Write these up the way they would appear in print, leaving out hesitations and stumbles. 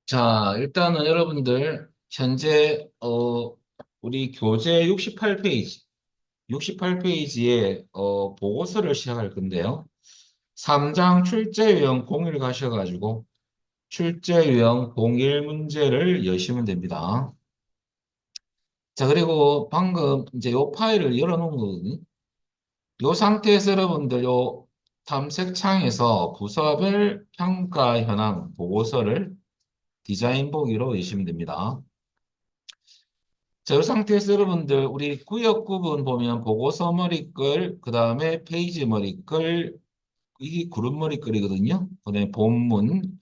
자, 일단은 여러분들 현재 우리 교재 68페이지, 68페이지에 보고서를 시작할 건데요. 3장 출제 유형 01 가셔가지고 출제 유형 01 문제를 여시면 됩니다. 자, 그리고 방금 이제 요 파일을 열어놓은 거거든요. 요 상태에서 여러분들 요 탐색창에서 부서별 평가 현황 보고서를 디자인 보기로 여시면 됩니다. 자, 이 상태에서 여러분들 우리 구역 구분 보면 보고서 머리글, 그 다음에 페이지 머리글, 이게 그룹 머리글이거든요. 그 다음에 본문,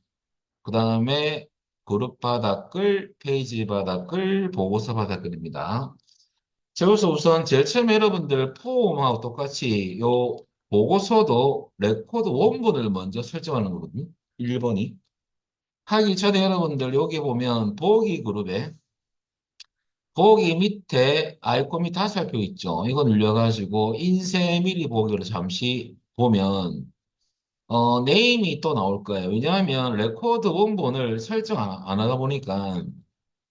그 다음에 그룹 바닥글, 페이지 바닥글, 보고서 바닥글입니다. 자, 여기서 우선 제일 처음에 여러분들 포함하고 똑같이 요 보고서도 레코드 원본을 먼저 설정하는 거거든요. 1번이. 하기 전에 여러분들 여기 보면 보기 그룹에 거기 밑에 아이콘이 다 살펴 있죠. 이거 눌려가지고 인쇄 미리 보기를 잠시 보면 네임이 또 나올 거예요. 왜냐하면 레코드 원본을 설정 안 하다 보니까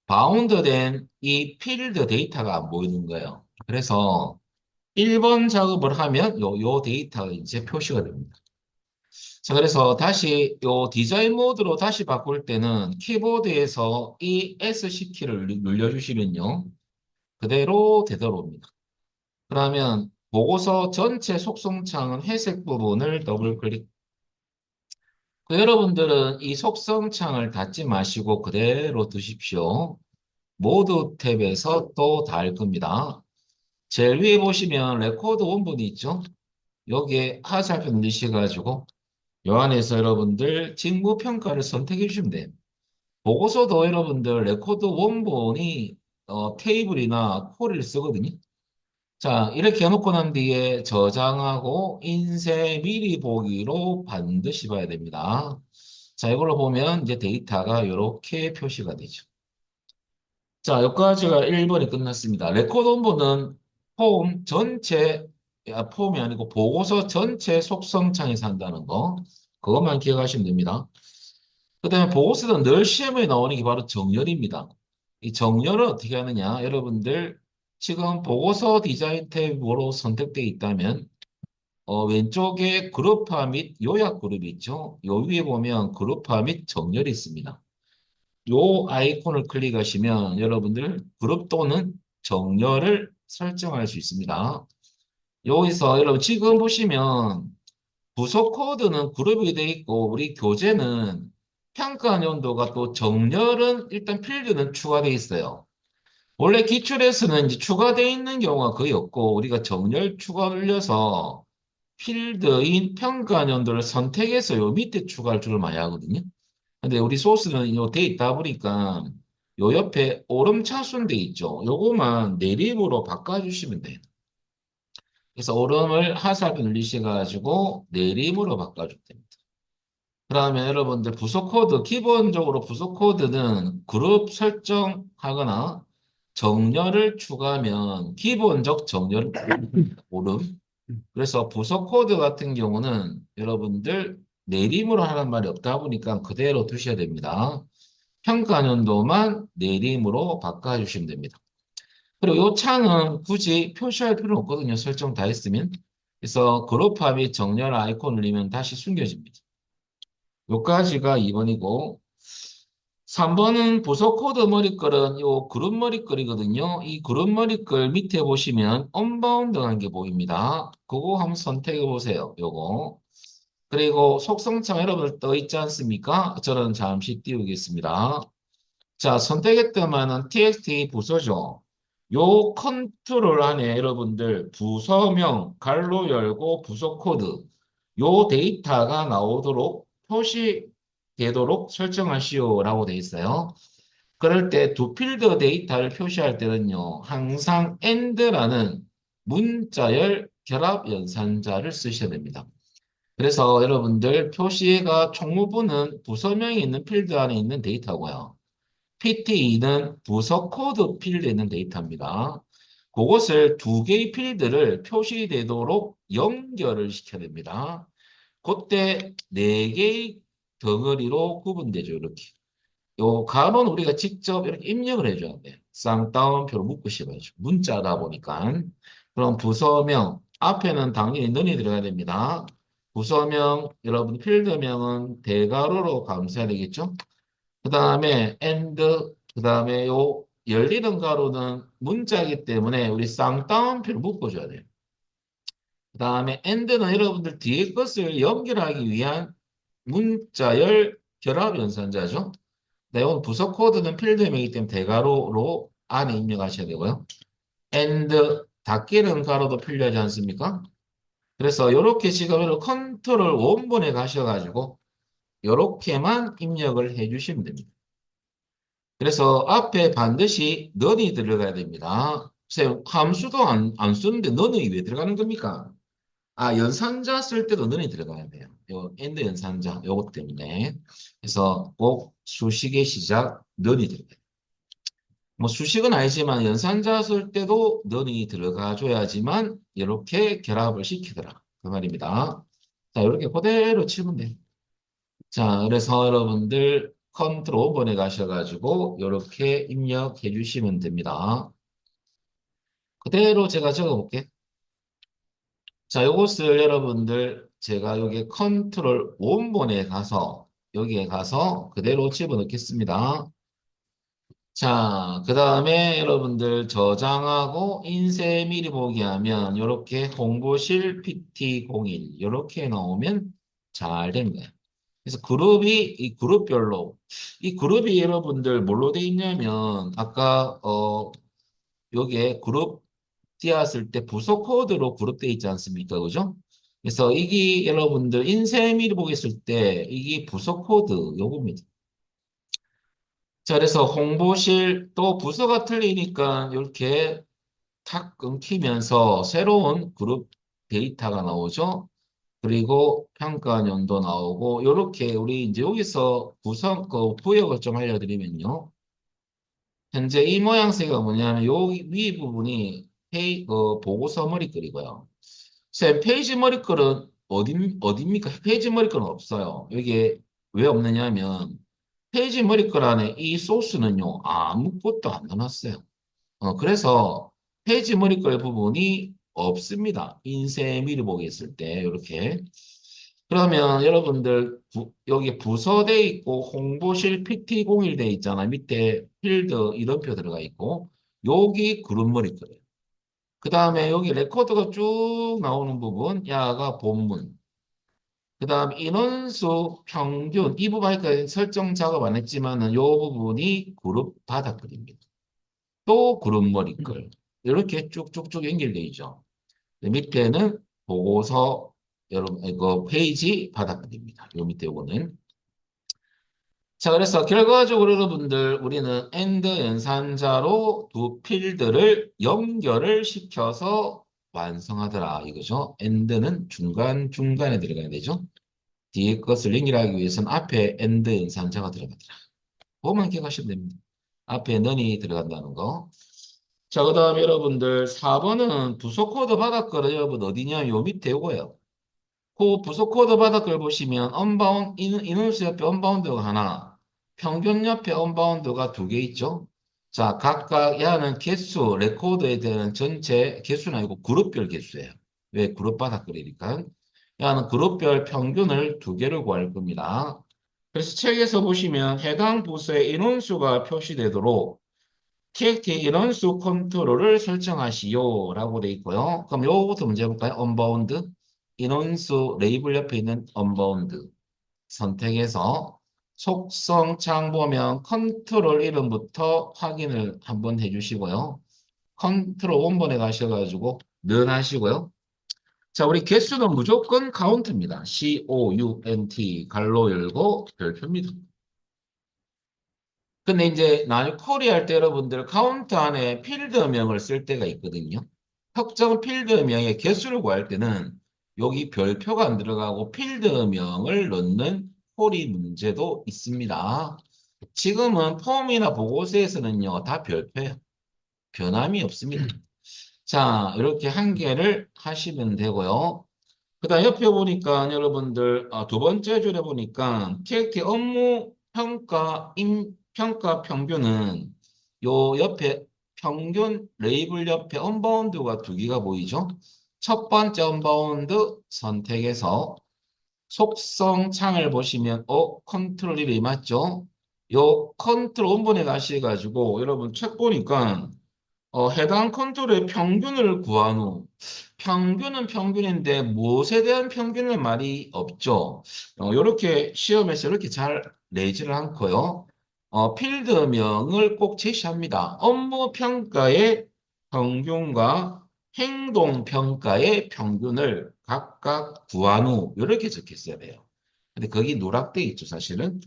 바운드된 이 필드 데이터가 안 보이는 거예요. 그래서 1번 작업을 하면 요 데이터가 이제 표시가 됩니다. 자, 그래서 다시 요 디자인 모드로 다시 바꿀 때는 키보드에서 이 S키를 눌러주시면요. 그대로 되돌아옵니다. 그러면 보고서 전체 속성창은 회색 부분을 더블 클릭. 여러분들은 이 속성창을 닫지 마시고 그대로 두십시오. 모드 탭에서 또 달 겁니다. 제일 위에 보시면 레코드 원본이 있죠? 여기에 하살표 누르셔가지고 요 안에서 여러분들 직무 평가를 선택해 주시면 돼요. 보고서도 여러분들 레코드 원본이 테이블이나 콜을 쓰거든요. 자, 이렇게 해놓고 난 뒤에 저장하고 인쇄 미리 보기로 반드시 봐야 됩니다. 자, 이걸로 보면 이제 데이터가 이렇게 표시가 되죠. 자, 여기까지가 1번이 끝났습니다. 레코드 원본은 폼 전체, 폼이 아니고 보고서 전체 속성창에서 한다는 거. 그것만 기억하시면 됩니다. 그 다음에 보고서는 늘 시험에 나오는 게 바로 정렬입니다. 이 정렬을 어떻게 하느냐? 여러분들 지금 보고서 디자인 탭으로 선택되어 있다면 왼쪽에 그룹화 및 요약 그룹이 있죠. 요 위에 보면 그룹화 및 정렬이 있습니다. 요 아이콘을 클릭하시면 여러분들 그룹 또는 정렬을 설정할 수 있습니다. 여기서 여러분 지금 보시면 부속 코드는 그룹이 되어 있고 우리 교재는 평가 연도가 또 정렬은 일단 필드는 추가되어 있어요. 원래 기출에서는 이제 추가되어 있는 경우가 거의 없고 우리가 정렬 추가 올려서 필드인 평가 연도를 선택해서 요 밑에 추가할 줄을 많이 하거든요. 근데 우리 소스는 요 돼 있다 보니까 요 옆에 오름차순 돼 있죠. 요거만 내림으로 바꿔주시면 돼요. 그래서 오름을 하살표 눌리셔가지고 내림으로 바꿔주면 됩니다. 그러면 여러분들 부속 코드, 기본적으로 부속 코드는 그룹 설정하거나 정렬을 추가하면 기본적 정렬 오름. 그래서 부속 코드 같은 경우는 여러분들 내림으로 하는 말이 없다 보니까 그대로 두셔야 됩니다. 평가 연도만 내림으로 바꿔주시면 됩니다. 그리고 이 창은 굳이 표시할 필요는 없거든요. 설정 다 했으면. 그래서 그룹화 및 정렬 아이콘 눌리면 다시 숨겨집니다. 요까지가 2번이고 3번은 부속 코드 머리글은 요 그룹 머리글이거든요. 이 그룹 머리글 밑에 보시면 언바운드한 게 보입니다. 그거 한번 선택해 보세요. 요거. 그리고 속성창 여러분들 떠 있지 않습니까? 저는 잠시 띄우겠습니다. 자, 선택했더만은 txt 부서죠. 요 컨트롤 안에 여러분들 부서명, 갈로 열고 부서 코드, 요 데이터가 나오도록 표시되도록 설정하시오라고 돼 있어요. 그럴 때 두 필드 데이터를 표시할 때는요, 항상 AND라는 문자열 결합 연산자를 쓰셔야 됩니다. 그래서 여러분들 표시가 총무부는 부서명이 있는 필드 안에 있는 데이터고요. PTE는 부서 코드 필드에 있는 데이터입니다. 그것을 두 개의 필드를 표시되도록 연결을 시켜야 됩니다. 그때 네 개의 덩어리로 구분되죠. 이렇게. 요 가로는 우리가 직접 이렇게 입력을 해줘야 돼요. 쌍따옴표로 묶고 씹어야죠. 문자다 보니까. 그럼 부서명, 앞에는 당연히 는이 들어가야 됩니다. 부서명, 여러분 필드명은 대가로로 감싸야 되겠죠? 그 다음에 and, 그 다음에 요 열리는 가로는 문자이기 때문에 우리 쌍따옴표를 묶어줘야 돼요. 그 다음에 and는 여러분들 뒤에 것을 연결하기 위한 문자열 결합 연산자죠. 네, 오늘 부서 코드는 필드명이기 때문에 대가로로 안에 입력하셔야 되고요. and 닫기는 가로도 필요하지 않습니까? 그래서 이렇게 지금 컨트롤 원본에 가셔가지고 이렇게만 입력을 해주시면 됩니다. 그래서 앞에 반드시 넌이 들어가야 됩니다. 선생님, 함수도 안 쓰는데 넌이 왜 들어가는 겁니까? 아, 연산자 쓸 때도 넌이 들어가야 돼요. 요 and 연산자 요것 때문에. 그래서 꼭 수식의 시작 넌이 들어가요. 뭐 수식은 아니지만 연산자 쓸 때도 넌이 들어가 줘야지만 이렇게 결합을 시키더라. 그 말입니다. 자, 이렇게 그대로 치면 돼요. 자, 그래서 여러분들 컨트롤 5번에 가셔가지고 이렇게 입력해 주시면 됩니다. 그대로 제가 적어볼게. 자, 요것을 여러분들 제가 여기 컨트롤 원본에 가서 여기에 가서 그대로 집어넣겠습니다. 자, 그 다음에 여러분들 저장하고 인쇄 미리 보기 하면 이렇게 홍보실 PT01 이렇게 나오면 잘 된 거예요. 그래서 그룹이 이 그룹별로 이 그룹이 여러분들 뭘로 돼 있냐면 아까 여기에 그룹 띄었을 때 부서 코드로 그룹돼 있지 않습니까? 그죠? 그래서 이게 여러분들 인쇄 미리 보겠을 때 이게 부서 코드 요겁니다. 자, 그래서 홍보실 또 부서가 틀리니까 이렇게 탁 끊기면서 새로운 그룹 데이터가 나오죠. 그리고 평가 연도 나오고 이렇게 우리 이제 여기서 구성 그 구역을 좀 알려드리면요. 현재 이 모양새가 뭐냐면 여기 위 부분이 보고서 머리글이고요. 쌤 페이지 머리글은 어디입니까? 페이지 머리글은 없어요. 여기에 왜 없느냐면 페이지 머리글 안에 이 소스는요 아무것도 안 넣어놨어요. 그래서 페이지 머리글 부분이 없습니다. 인쇄 미리 보기 했을 때 이렇게. 그러면 여러분들 여기 부서돼 있고 홍보실 PT01 돼 있잖아. 밑에 필드 이름표 들어가 있고 여기 그룹 머리글이에요. 그 다음에 여기 레코드가 쭉 나오는 부분 야가 본문. 그 다음 인원수 평균 이 부분까지 설정 작업 안 했지만은 이 부분이 그룹 바닥글입니다. 또 그룹 머리글 이렇게 쭉쭉쭉 연결돼 있죠. 밑에는 보고서 여러분 이거 페이지 바닥글입니다. 요 밑에 요거는 자 그래서 결과적으로 여러분들 우리는 AND 연산자로 두 필드를 연결을 시켜서 완성하더라 이거죠. AND는 중간중간에 들어가야 되죠. 뒤에 것을 연결하기 위해서는 앞에 AND 연산자가 들어가더라. 그것만 기억하시면 됩니다. 앞에 넌이 들어간다는 거. 자, 그 다음에 여러분들 4번은 부속 코드 바닥글 여러분 어디냐? 요 밑에 요거예요. 그 부속 코드 바닥글 보시면 언바운드, 인원수 옆에 언바운드가 하나, 평균 옆에 언바운드가 두 개 있죠? 자, 각각 야는 개수, 레코드에 대한 전체 개수는 아니고 그룹별 개수예요. 왜 그룹 바닥글이니까. 야는 그룹별 평균을 두 개를 구할 겁니다. 그래서 책에서 보시면 해당 부서의 인원수가 표시되도록 TXT 인원수 컨트롤을 설정하시오라고 돼 있고요. 그럼 요거부터 문제 해볼까요? 언바운드 인원수 레이블 옆에 있는 언바운드 선택해서 속성 창 보면 컨트롤 이름부터 확인을 한번 해주시고요. 컨트롤 원본에 가셔가지고 는 하시고요. 자, 우리 개수는 무조건 카운트입니다. COUNT 갈로 열고 별표입니다. 근데 이제 나중에 쿼리 때 여러분들 카운트 안에 필드명을 쓸 때가 있거든요. 특정 필드명의 개수를 구할 때는 여기 별표가 안 들어가고 필드명을 넣는 쿼리 문제도 있습니다. 지금은 폼이나 보고서에서는요, 다 별표예요. 변함이 없습니다. 자, 이렇게 한 개를 하시면 되고요. 그 다음 옆에 보니까 여러분들 두 번째 줄에 보니까 KT 업무 평가 평가 평균은 요 옆에 평균 레이블 옆에 언바운드가 두 개가 보이죠? 첫 번째 언바운드 선택해서 속성 창을 보시면 컨트롤 1이 맞죠? 요 컨트롤 원본에 가셔가지고 여러분 책 보니까 해당 컨트롤의 평균을 구한 후 평균은 평균인데 무엇에 대한 평균은 말이 없죠. 이렇게 시험에서 이렇게 잘 내지를 않고요. 필드명을 꼭 제시합니다. 업무 평가의 평균과 행동 평가의 평균을 각각 구한 후 이렇게 적혔어야 돼요. 근데 거기 누락돼 있죠, 사실은.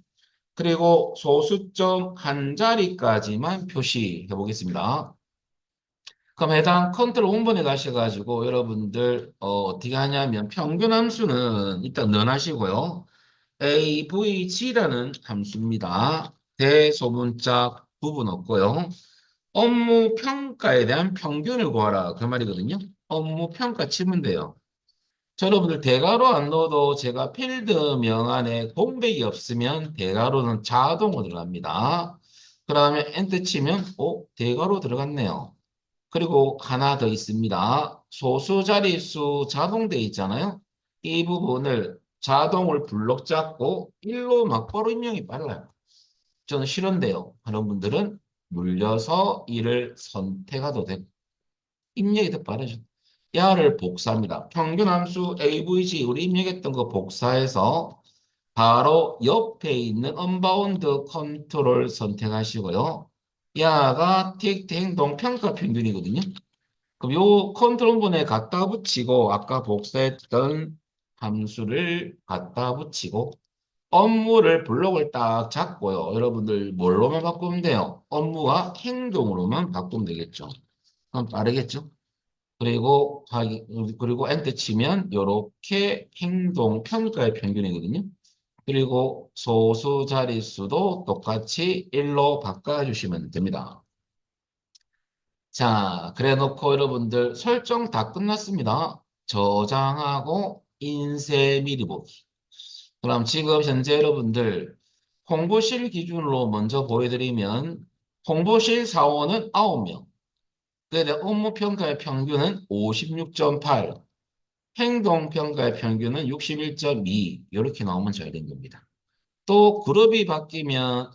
그리고 소수점 한 자리까지만 표시해 보겠습니다. 그럼 해당 컨트롤 원본에 가셔가지고 여러분들 떻게 하냐면 평균 함수는 일단 넣어하시고요. avg라는 함수입니다. 대소문자 부분 없고요. 업무 평가에 대한 평균을 구하라 그 말이거든요. 업무 평가 치면 돼요. 자, 여러분들 대괄호 안 넣어도 제가 필드명 안에 공백이 없으면 대괄호는 자동으로 들어갑니다. 그러면 엔터 치면 대괄호 들어갔네요. 그리고 하나 더 있습니다. 소수 자릿수 자동돼 있잖아요. 이 부분을 자동을 블록 잡고 1로 막바로 입력이 빨라요. 저는 싫은데요. 하는 분들은 눌려서 1을 선택해도 되고 입력이 더 빠르죠. 야를 복사합니다. 평균 함수 AVG 우리 입력했던 거 복사해서 바로 옆에 있는 언바운드 컨트롤 선택하시고요. 야가 TXT 행동 평가 평균이거든요. 그럼 요 컨트롤 번에 갖다 붙이고 아까 복사했던 함수를 갖다 붙이고 업무를 블록을 딱 잡고요. 여러분들 뭘로만 바꾸면 돼요? 업무와 행동으로만 바꾸면 되겠죠. 그럼 빠르겠죠? 그리고 엔터 치면 요렇게 행동 평가의 평균이거든요. 그리고 소수 자릿수도 똑같이 1로 바꿔주시면 됩니다. 자, 그래 놓고 여러분들 설정 다 끝났습니다. 저장하고 인쇄 미리 보기. 그럼 지금 현재 여러분들 홍보실 기준으로 먼저 보여드리면 홍보실 사원은 9명. 그에 업무평가의 평균은 56.8, 행동평가의 평균은 61.2 이렇게 나오면 잘 된 겁니다. 또 그룹이 바뀌면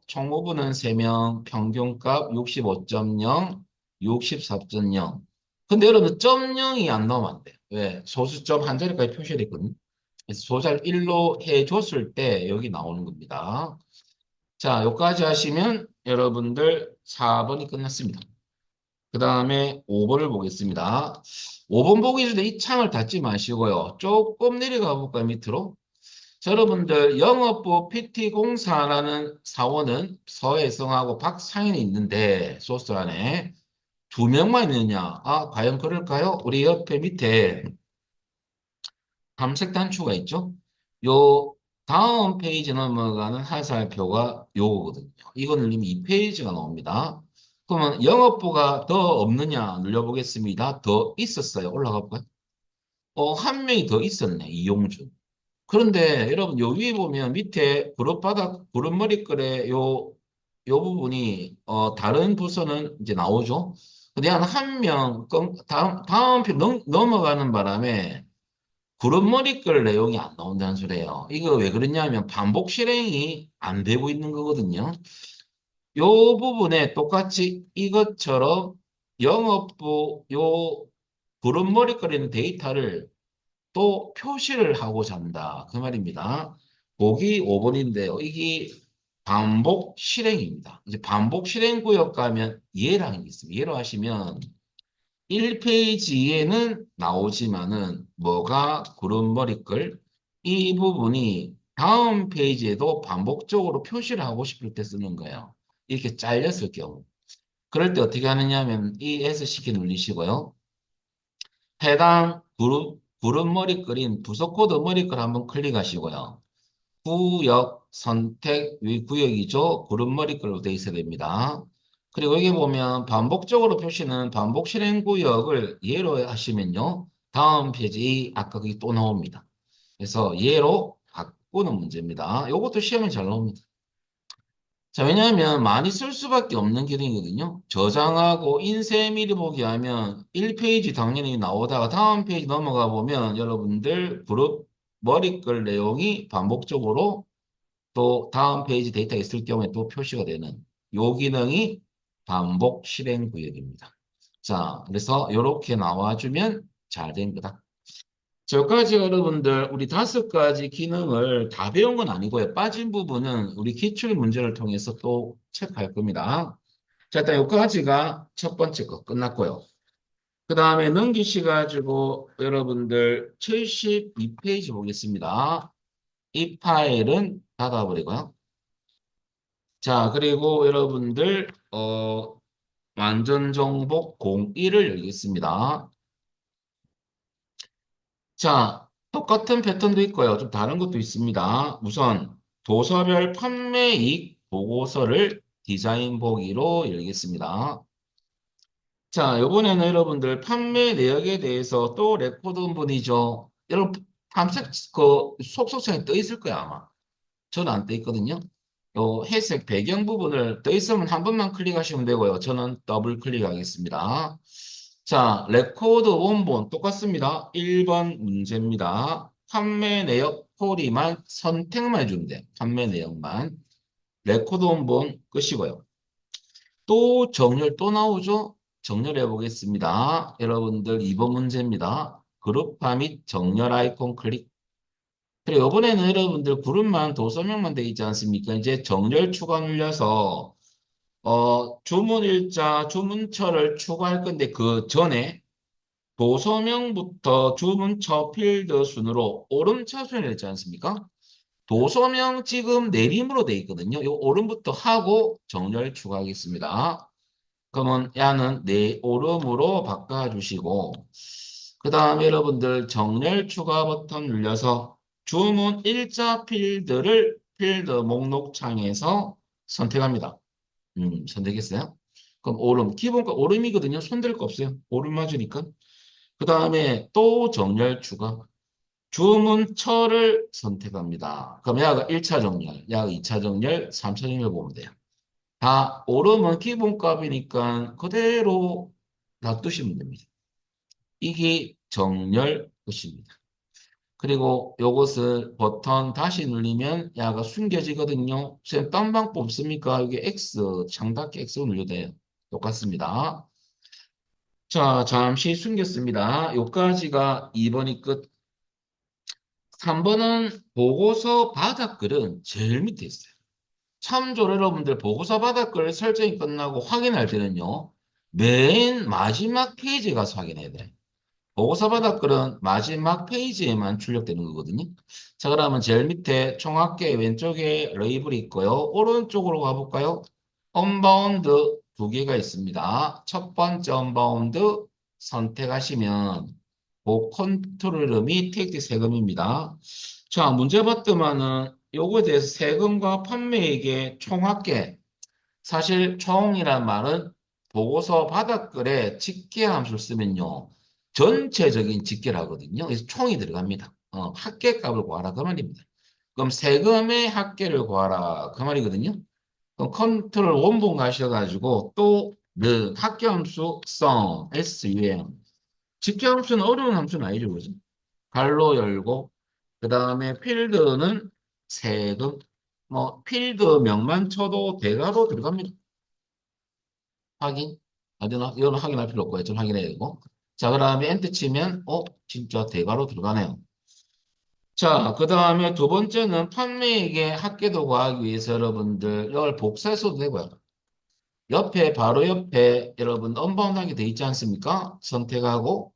총무부는 3명, 평균값 65.0, 64.0. 근데 여러분 점 0이 안 나오면 안 돼요. 왜? 소수점 한 자리까지 표시되어 있거든요. 그래서 소잘 1로 해줬을 때 여기 나오는 겁니다. 자, 여기까지 하시면 여러분들 4번이 끝났습니다. 그 다음에 5번을 보겠습니다. 5번 보기 전에 이 창을 닫지 마시고요. 조금 내려가 볼까요, 밑으로? 자, 여러분들 영업부 PT공사라는 사원은 서혜성하고 박상현이 있는데 소스 안에 두 명만 있느냐? 과연 그럴까요? 우리 옆에 밑에 탐색 단추가 있죠? 요 다음 페이지 넘어가는 하살표가 요거거든요. 이거는 이미 2페이지가 나옵니다. 그러면 영업부가 더 없느냐 눌러보겠습니다. 더 있었어요. 올라가 볼까요? 한 명이 더 있었네. 이용준. 그런데 여러분 요 위에 보면 밑에 그룹바닥 그룹머리글에 요 부분이 다른 부서는 이제 나오죠. 근데 한 명 다음 표 넘어가는 바람에 그룹머리글 내용이 안 나온다는 소리예요. 이거 왜 그러냐면 반복 실행이 안 되고 있는 거거든요. 요 부분에 똑같이 이것처럼 영업부 요 그룹머리글에 있는 데이터를 또 표시를 하고자 한다. 그 말입니다. 보기 5번인데요. 이게 반복 실행입니다. 이제 반복 실행 구역 가면 예라는 게 있습니다. 예로 하시면 1페이지에는 나오지만은 뭐가 구름 머리글 이 부분이 다음 페이지에도 반복적으로 표시를 하고 싶을 때 쓰는 거예요. 이렇게 잘렸을 경우. 그럴 때 어떻게 하느냐 하면 이 S시키 눌리시고요. 해당 구름 머리글인 부서 코드 머리글 한번 클릭하시고요. 구역 선택 위 구역이죠. 구름 머리글로 되어 있어야 됩니다. 그리고 여기 보면 반복적으로 표시는 반복 실행 구역을 예로 하시면요. 다음 페이지 아까 그게 또 나옵니다. 그래서 예로 바꾸는 문제입니다. 이것도 시험에 잘 나옵니다. 자, 왜냐하면 많이 쓸 수밖에 없는 기능이거든요. 저장하고 인쇄 미리 보기 하면 1페이지 당연히 나오다가 다음 페이지 넘어가 보면 여러분들 그룹 머리글 내용이 반복적으로 또 다음 페이지 데이터가 있을 경우에 또 표시가 되는 요 기능이 반복 실행 구역입니다. 자, 그래서 이렇게 나와주면 잘 된 거다. 자, 여기까지 여러분들 우리 5가지 기능을 다 배운 건 아니고요. 빠진 부분은 우리 기출 문제를 통해서 또 체크할 겁니다. 자, 일단 여기까지가 첫 번째 거 끝났고요. 그 다음에 넘기시가지고 여러분들 72페이지 보겠습니다. 이 파일은 닫아버리고요. 자, 그리고 여러분들 완전 정복 01을 열겠습니다. 자, 똑같은 패턴도 있고요. 좀 다른 것도 있습니다. 우선 도서별 판매이익 보고서를 디자인 보기로 열겠습니다. 자, 이번에는 여러분들 판매 내역에 대해서 또 레코드 분이죠. 여러분 탐색 그 속속창에 떠 있을 거야 아마. 저는 안 떠 있거든요. 요 회색 배경 부분을 떠 있으면 한 번만 클릭하시면 되고요. 저는 더블 클릭하겠습니다. 자, 레코드 원본 똑같습니다. 1번 문제입니다. 판매 내역 포리만 선택만 해주면 돼요. 판매 내역만. 레코드 원본 끝이고요. 또 정렬 또 나오죠? 정렬해 보겠습니다. 여러분들 2번 문제입니다. 그룹화 및 정렬 아이콘 클릭. 그리고 이번에는 여러분들 그룹만 도서명만 되어 있지 않습니까? 이제 정렬 추가 눌려서 주문 일자, 주문처를 추가할 건데 그 전에 도서명부터 주문처 필드 순으로 오름차순이 있지 않습니까? 도서명 지금 내림으로 되어 있거든요. 이 오름부터 하고 정렬 추가하겠습니다. 그러면 야는 내 오름으로 바꿔주시고 그 다음에 여러분들 정렬 추가 버튼 눌려서 주문 일자 필드를 필드 목록 창에서 선택합니다. 선택했어요. 그럼 오름 기본가 오름이거든요. 손댈 거 없어요. 오름 맞으니까. 그 다음에 또 정렬 추가 주문처를 선택합니다. 그럼 야가 1차 정렬, 야가 2차 정렬, 3차 정렬 보면 돼요. 다 오름은 기본값이니까 그대로 놔두시면 됩니다. 이게 정렬 끝입니다. 그리고 요것을 버튼 다시 눌리면 야가 숨겨지거든요. 선생님 딴 방법 없습니까? 이게 X, 창닫기 X 눌려도 돼요. 똑같습니다. 자, 잠시 숨겼습니다. 요까지가 2번이 끝. 3번은 보고서 바닥글은 제일 밑에 있어요. 참조로 여러분들 보고서 바닥글 설정이 끝나고 확인할 때는요. 맨 마지막 페이지에 가서 확인해야 돼요. 보고서 바닥글은 마지막 페이지에만 출력되는 거거든요. 자, 그러면 제일 밑에 총합계 왼쪽에 레이블이 있고요. 오른쪽으로 가볼까요? 언바운드 두 개가 있습니다. 첫 번째 언바운드 선택하시면 그 컨트롤 이름이 택지 세금입니다. 자, 문제 봤더만은 요거에 대해서 세금과 판매액의 총합계 사실 총이란 말은 보고서 바닥글에 집계 함수를 쓰면요. 전체적인 집계를 하거든요. 그래서 총이 들어갑니다. 합계값을 구하라 그 말입니다. 그럼 세금의 합계를 구하라 그 말이거든요. 그럼 컨트롤 원본 가셔가지고 또 합계 함수 성 SUM 집계 함수는 어려운 함수는 아니죠. 그죠? 갈로 열고 그 다음에 필드는 세금 뭐 필드명만 쳐도 대괄호 들어갑니다. 확인. 아, 이건 확인할 필요 없고요. 좀 확인해야 되고. 자, 그 다음에 엔터 치면, 진짜 대괄호 들어가네요. 자, 그 다음에 두 번째는 판매액의 합계도 구하기 위해서 여러분들 이걸 복사해서도 되고요. 옆에, 바로 옆에 여러분 언바운드하게 돼 있지 않습니까? 선택하고.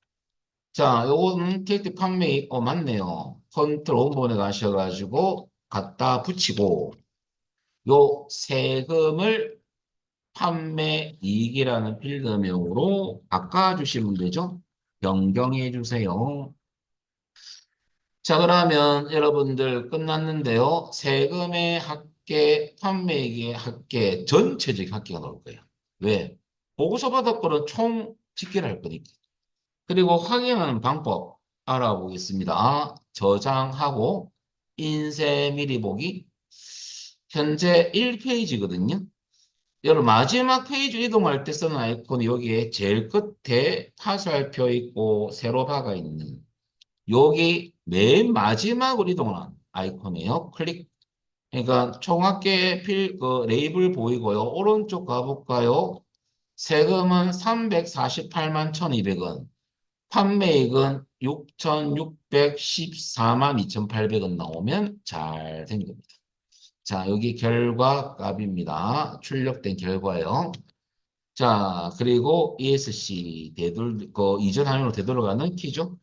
자, 요거는 캐릭터 판매액, 맞네요. 컨트롤 원본에 가셔가지고 갖다 붙이고, 요 세금을 판매 이익이라는 필드명으로 바꿔주시면 되죠. 변경해 주세요. 자, 그러면 여러분들 끝났는데요. 세금의 합계, 판매액의 합계, 전체적 합계가 나올 거예요. 왜? 보고서 받았거는 총 집계를 할 거니까. 그리고 확인하는 방법 알아보겠습니다. 저장하고 인쇄 미리 보기. 현재 1페이지거든요. 여러분 마지막 페이지 이동할 때 쓰는 아이콘이 여기에 제일 끝에 화살표 있고 세로바가 있는 여기 맨 마지막으로 이동하는 아이콘이에요. 클릭. 그러니까 총합계 레이블 보이고요. 오른쪽 가볼까요? 세금은 348만 1,200원. 판매액은 6,614만 2,800원 나오면 잘 된 겁니다. 자, 여기 결과 값입니다. 출력된 결과요. 자, 그리고 ESC 이전 화면으로 되돌아가는 키죠.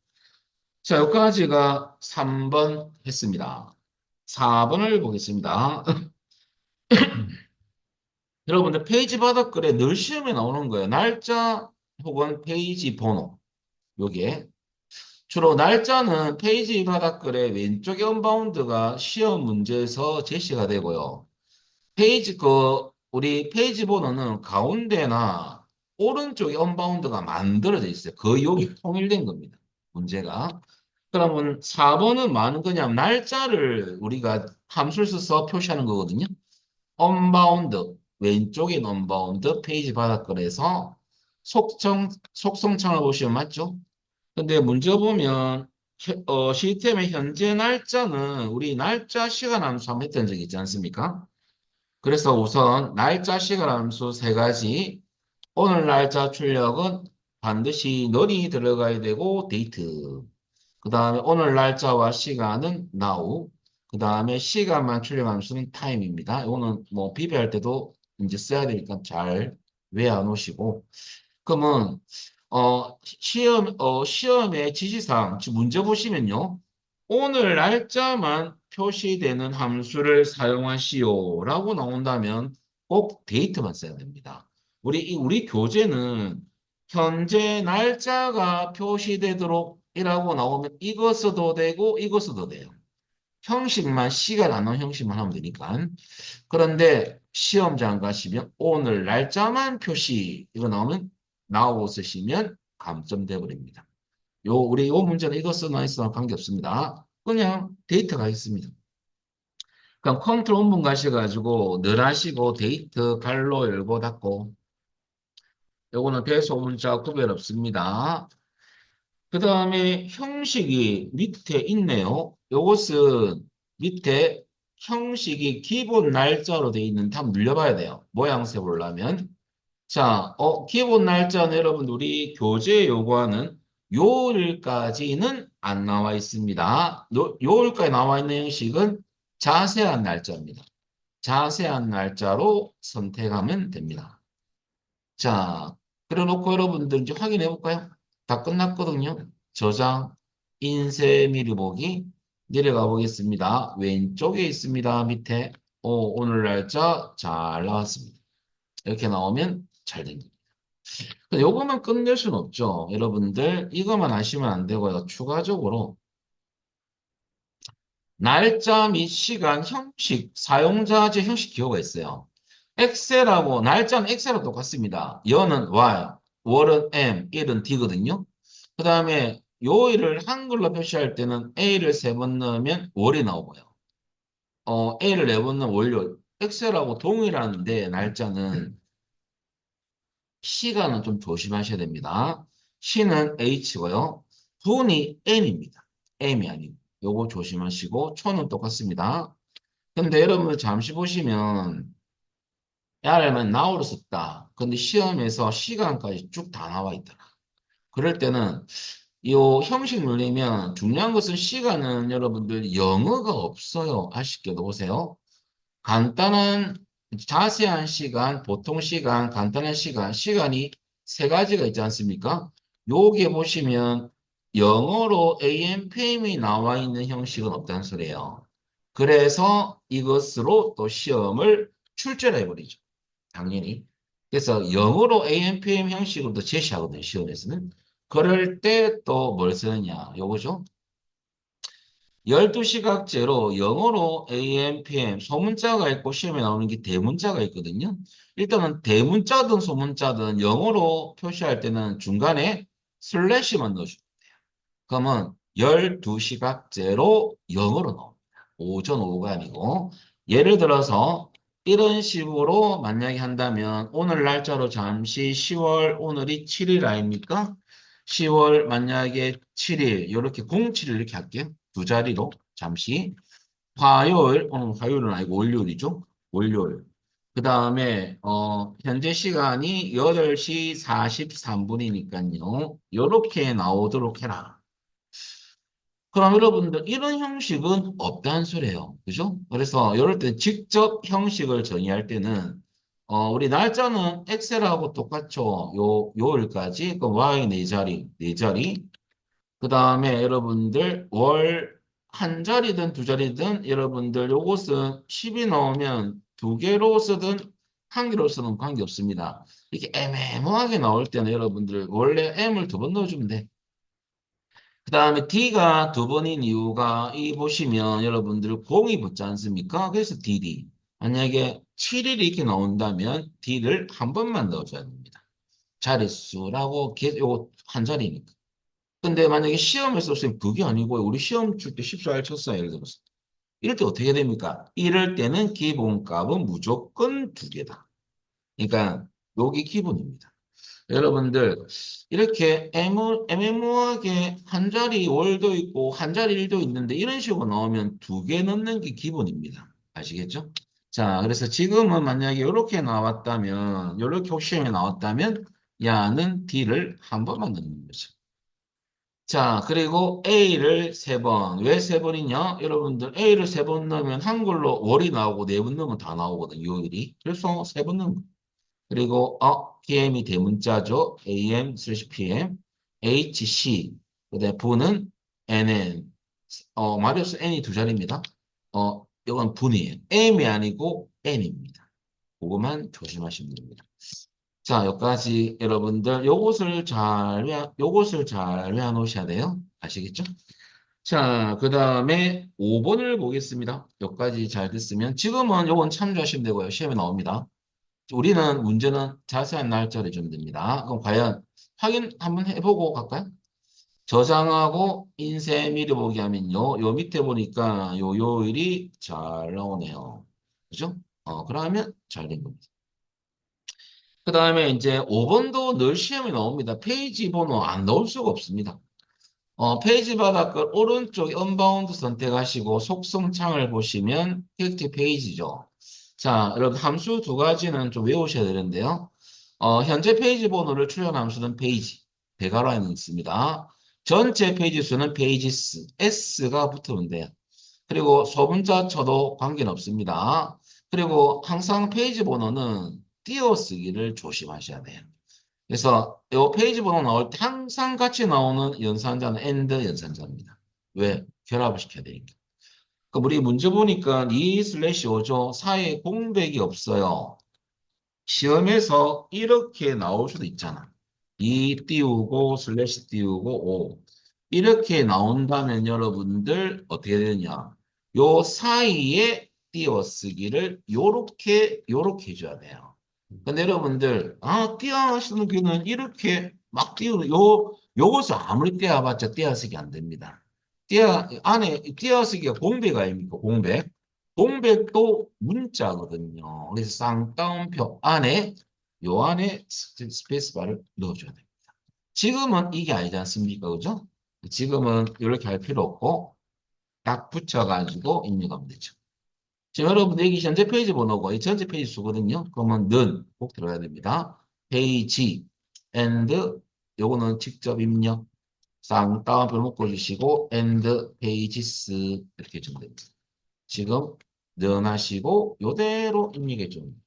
자, 여기까지가 3번 했습니다. 4번을 보겠습니다. 여러분들 페이지 바닥글에 늘 시험에 나오는 거예요. 날짜 혹은 페이지 번호. 요게. 주로 날짜는 페이지 바닥글의 왼쪽에 언바운드가 시험 문제에서 제시가 되고요. 우리 페이지 번호는 가운데나 오른쪽에 언바운드가 만들어져 있어요. 거의 여기 통일된 겁니다. 문제가. 그러면 4번은 뭐 하는 거냐면 날짜를 우리가 함수를 써서 표시하는 거거든요. 언바운드, 왼쪽인 언바운드 페이지 바닥글에서 속성창을 보시면 맞죠? 근데 문제 보면 시스템의 현재 날짜는 우리 날짜 시간 함수 한번 했던 적이 있지 않습니까? 그래서 우선 날짜 시간 함수 세 가지. 오늘 날짜 출력은 반드시 널이 들어가야 되고 데이트. 그 다음에 오늘 날짜와 시간은 now. 그 다음에 시간만 출력 함수는 time입니다. 이거는 뭐 비교할 때도 이제 써야 되니까 잘 외워 놓으시고. 그러면 시험의 지시사항, 즉 문제 보시면요. 오늘 날짜만 표시되는 함수를 사용하시오라고 나온다면 꼭 데이트만 써야 됩니다. 우리 교재는 현재 날짜가 표시되도록 이라고 나오면 이거 써도 되고 이거 써도 돼요. 형식만 시간 안 나온 형식만 하면 되니까. 그런데 시험장 가시면 오늘 날짜만 표시 이거 나오면 나오 쓰시면 감점돼 버립니다. 우리 요 문제는 이거 쓰나 있으나 관계없습니다. 그냥 데이터 가겠습니다. 그럼 컨트롤 원본 가셔가지고 늘 하시고 데이트 갈로 열고 닫고 요거는 배수 문자 구별 없습니다. 그 다음에 형식이 밑에 있네요. 요것은 밑에 형식이 기본 날짜로 되어 있는데 한번 눌려봐야 돼요. 모양새 보려면. 자, 기본 날짜는 여러분 우리 교재에 요구하는 요일까지는 안 나와 있습니다. 요일까지 나와 있는 형식은 자세한 날짜입니다. 자세한 날짜로 선택하면 됩니다. 자, 그래 놓고 여러분들 이제 확인해 볼까요? 다 끝났거든요. 저장, 인쇄 미리 보기 내려가 보겠습니다. 왼쪽에 있습니다. 밑에 오늘 날짜 잘 나왔습니다. 이렇게 나오면 잘 됩니다. 요거만 끝낼 수는 없죠. 여러분들 이것만 하시면 안 되고요. 추가적으로 날짜 및 시간, 형식, 사용자제 형식 기호가 있어요. 엑셀하고 날짜는 엑셀하고 똑같습니다. 연은 Y, 월은 M, 일은 D거든요. 그 다음에 요일을 한글로 표시할 때는 A를 세 번 넣으면 월이 나오고요. A를 네 번 넣으면 월요일. 엑셀하고 동일한데 날짜는 시간은 좀 조심하셔야 됩니다. 시는 H고요. 분이 M입니다. M이 아니고. 요거 조심하시고 초는 똑같습니다. 근데 여러분 잠시 보시면 R만 나우로 썼다. 근데 시험에서 시간까지 쭉 다 나와 있더라. 그럴 때는 이 형식 눌리면 중요한 것은 시간은 여러분들 영어가 없어요. 아쉽게도 보세요. 간단한 자세한 시간, 보통 시간, 간단한 시간, 시간이 세 가지가 있지 않습니까? 요게 보시면 영어로 AM, PM이 나와 있는 형식은 없다는 소리예요. 그래서 이것으로 또 시험을 출제해 버리죠. 당연히. 그래서 영어로 AM, PM 형식으로도 제시하거든요. 시험에서는. 그럴 때 또 뭘 쓰느냐. 요거죠. 12시각제로 영어로 AM, PM, 소문자가 있고 시험에 나오는 게 대문자가 있거든요. 일단은 대문자든 소문자든 영어로 표시할 때는 중간에 슬래시만 넣어주면 돼요. 그러면 12시각제로 영어로 나옵니다. 오전 오후가 아니고. 예를 들어서 이런 식으로 만약에 한다면 오늘 날짜로 잠시 10월 오늘이 7일 아닙니까? 10월 만약에 7일 이렇게 07일 이렇게 할게요. 두 자리로 잠시 화요일 오늘 화요일은 아니고 월요일이죠. 월요일. 그 다음에 현재 시간이 8시 43분이니까요. 이렇게 나오도록 해라. 그럼 여러분들 이런 형식은 없다는 소리예요. 그죠? 그래서 이럴 때 직접 형식을 정의할 때는 우리 날짜는 엑셀하고 똑같죠. 요일까지. 그럼 Y 네 자리, 네 자리. 그 다음에 여러분들 월 한 자리든 두 자리든 여러분들 요것은 10이 나오면 두 개로 쓰든 한 개로 쓰든 관계없습니다. 이렇게 애매모하게 나올 때는 여러분들 원래 M을 두 번 넣어주면 돼. 그 다음에 D가 두 번인 이유가 이 보시면 여러분들 공이 붙지 않습니까? 그래서 DD. 만약에 7일이 이렇게 나온다면 D를 한 번만 넣어줘야 됩니다. 자릿수라고 요거 한 자리니까. 근데 만약에 시험에서 선생님 그게 아니고 우리 시험 칠 때 14일 쳤어요. 예를 들어서. 이럴 때 어떻게 됩니까? 이럴 때는 기본값은 무조건 두 개다. 그러니까 여기 기본입니다. 여러분들 이렇게 애매모호하게 한 자리 월도 있고 한 자리 일도 있는데 이런 식으로 나오면 두 개 넣는 게 기본입니다. 아시겠죠? 자, 그래서 지금은 만약에 이렇게 나왔다면 이렇게 혹시 시험에 나왔다면 야는 D를 한 번만 넣는 거죠. 자, 그리고 A를 세 번. 왜 세 번이냐? 여러분들 A를 세 번 넣으면 한글로 월이 나오고 네 번 넣으면 다 나오거든, 요일이. 그래서 세 번 넣는 거예요. 그리고 PM이 대문자죠. AM/PM, HC. 그다음에 V는 NN. 마이너스 N이 두 자리입니다. 이건 분이에요. M이 아니고 N입니다. 그거만 조심하시면 됩니다. 자, 여기까지 여러분들 요것을 잘 외워놓으셔야 돼요. 아시겠죠? 자, 그 다음에 5번을 보겠습니다. 여기까지 잘 됐으면 지금은 요건 참조하시면 되고요. 시험에 나옵니다. 우리는 문제는 자세한 날짜를 주면 됩니다. 그럼 과연 확인 한번 해보고 갈까요? 저장하고 인쇄 미리 보기 하면요. 요 밑에 보니까 요 요일이 잘 나오네요. 그죠? 그러면 잘 된 겁니다. 그 다음에 이제 5번도 늘 시험에 나옵니다. 페이지 번호 안 넣을 수가 없습니다. 페이지 바닥을 오른쪽 언바운드 선택하시고 속성창을 보시면 텍스트 페이지죠. 자, 여러분 함수 두 가지는 좀 외우셔야 되는데요. 현재 페이지 번호를 출력 함수는 페이지, 대괄호에는 있습니다. 전체 페이지 수는 페이지스, S가 붙으면 돼요. 그리고 소문자 쳐도 관계는 없습니다. 그리고 항상 페이지 번호는 띄어쓰기를 조심하셔야 돼요. 그래서 이 페이지 번호 나올 때 항상 같이 나오는 연산자는 AND 연산자입니다. 왜? 결합을 시켜야 되니까. 그럼 우리 문제 보니까 2/5죠. 사이에 공백이 없어요. 시험에서 이렇게 나올 수도 있잖아. 2 띄우고 슬래시 띄우고 5. 이렇게 나온다면 여러분들 어떻게 되느냐. 요 사이에 띄어쓰기를 요렇게 해줘야 돼요. 근데 여러분들 띄어쓰는 기는 이렇게 막 띄우는 요것을 아무리 띄어봤자 띄어쓰기 안 됩니다. 안에 띄어쓰기가 공백 아닙니까? 공백. 공백도 문자거든요. 그래서 쌍따옴표 안에 요 안에 스페이스바를 넣어줘야 됩니다. 지금은 이게 아니지 않습니까? 그죠? 지금은 이렇게 할 필요 없고 딱 붙여가지고 입력하면 되죠. 지금 여러분 여기 현재 페이지 번호고 이 전체 페이지 수거든요. 그러면 는 꼭 들어가야 됩니다. 페이지 and 요거는 직접 입력 쌍따옴표 묶어주시고 and pages 이렇게 해주면 됩니다. 지금 는 하시고 요대로 입력해 줍니다.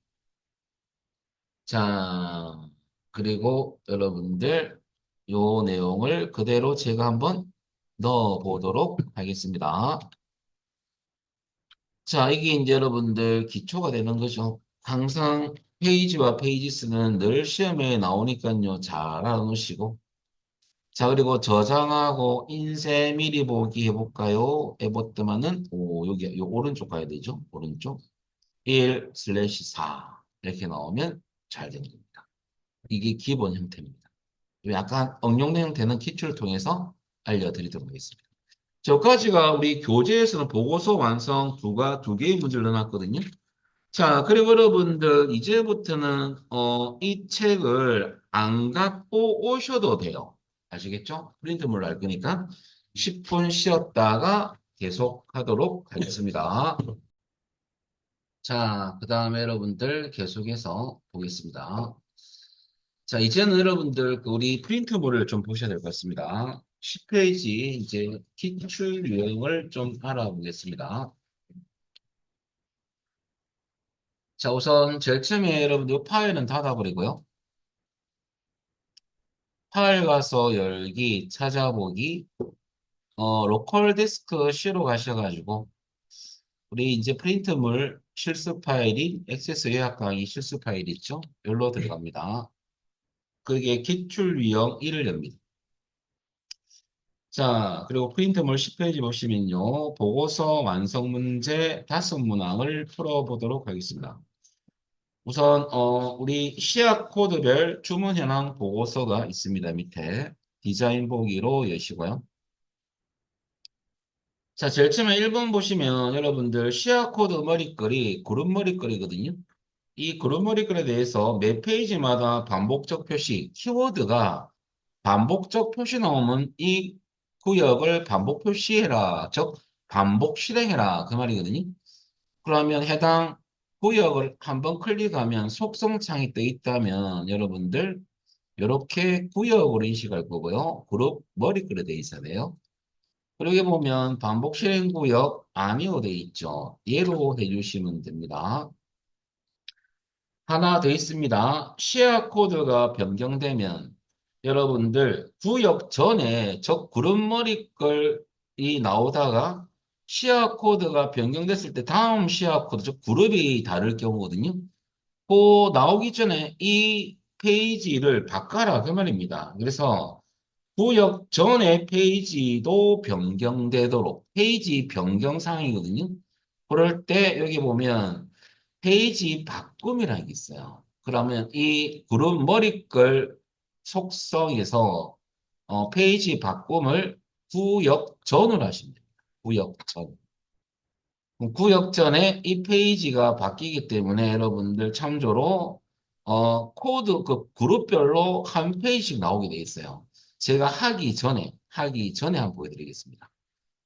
자, 그리고 여러분들 요 내용을 그대로 제가 한번 넣어 보도록 하겠습니다. 자, 이게 이제 여러분들 기초가 되는 거죠. 항상 페이지와 페이지스는 늘 시험에 나오니까요. 잘 알아놓으시고. 자, 그리고 저장하고 인쇄 미리 보기 해볼까요? 해봤더만은, 여기, 요 오른쪽 가야 되죠? 오른쪽. 1/4 이렇게 나오면 잘 되는 겁니다. 이게 기본 형태입니다. 약간 응용된 형태는 기출을 통해서 알려드리도록 하겠습니다. 저까지가 우리 교재에서는 보고서 완성 두 개의 문제를 넣어놨거든요. 자, 그리고 여러분들 이제부터는 이 책을 안 갖고 오셔도 돼요. 아시겠죠? 프린트물 날 거니까 10분 쉬었다가 계속하도록 하겠습니다. 자, 그 다음에 여러분들 계속해서 보겠습니다. 자, 이제는 여러분들 그 우리 프린트물을 좀 보셔야 될 것 같습니다. 10페이지 이제 기출 유형을 좀 알아보겠습니다. 자, 우선 제일 처음에 여러분들 파일은 닫아버리고요. 파일 가서 열기, 찾아보기, 로컬 디스크 C로 가셔가지고, 우리 이제 프린트물 실수 파일인 액세스 요약 강의 실수 파일 있죠? 여기로 들어갑니다. 그게 기출 유형 1을 엽니다. 자, 그리고 프린트물 10페이지 보시면요. 보고서 완성 문제 5문항을 풀어보도록 하겠습니다. 우선 우리 시약 코드별 주문 현황 보고서가 있습니다. 밑에 디자인 보기로 여시고요. 자, 제일 처음에 1번 보시면 여러분들 시약 코드 머리글이 그룹 머리글이거든요. 이 그룹 머리글에 대해서 매 페이지마다 반복적 표시, 키워드가 반복적 표시 나오면 이 구역을 반복 표시해라. 즉, 반복 실행해라. 그 말이거든요. 그러면 해당 구역을 한번 클릭하면 속성창이 떠 있다면 여러분들 이렇게 구역으로 인식할 거고요. 그룹 머리글에 돼 있어야 돼요. 그러게 보면 반복 실행 구역 아니오 돼 있죠. 얘로 해주시면 됩니다. 하나 더 있습니다. 시야 코드가 변경되면 여러분들 구역 전에 적 그룹 머리글이 나오다가 시야 코드가 변경됐을 때 다음 시야 코드, 즉 그룹이 다를 경우거든요. 그 나오기 전에 이 페이지를 바꿔라 그 말입니다. 그래서 구역 전의 페이지도 변경되도록 페이지 변경 사항이거든요. 그럴 때 여기 보면 페이지 바꿈이라는 게 있어요. 그러면 이 그룹 머리글 속성에서 페이지 바꿈을 구역 전으로 하시면 됩니다. 구역 전. 구역 전에 이 페이지가 바뀌기 때문에 여러분들 참조로 코드 그 그룹별로 한 페이지씩 나오게 돼 있어요. 제가 하기 전에 한번 보여드리겠습니다.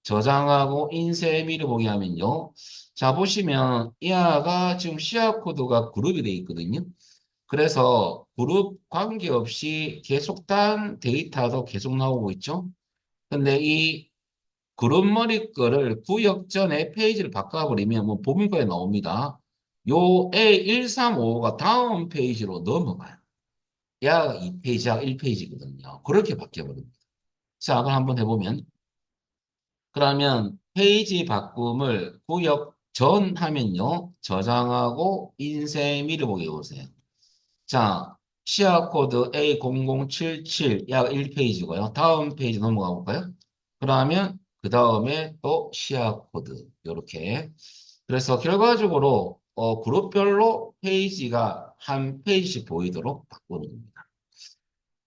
저장하고 인쇄 미리 보기 하면요. 자, 보시면 이 아가 지금 시야 코드가 그룹이 돼 있거든요. 그래서 그룹 관계없이 계속 딴 데이터도 계속 나오고 있죠. 근데 이 그룹 머리 거를 구역 전에 페이지를 바꿔버리면 뭐 보문과에 나옵니다. 요 A1355가 다음 페이지로 넘어가요. 야 2페이지가 1페이지거든요. 그렇게 바뀌어버립니다. 자, 그럼 한번 해보면 그러면 페이지 바꿈을 구역 전 하면요. 저장하고 인쇄 미리 보기 해보세요. 자, 시야 코드 A0077 약 1페이지고요. 다음 페이지 넘어가 볼까요? 그러면 그 다음에 또 시야 코드 이렇게. 그래서 결과적으로 그룹별로 페이지가 한 페이지씩 보이도록 바꾸는 겁니다.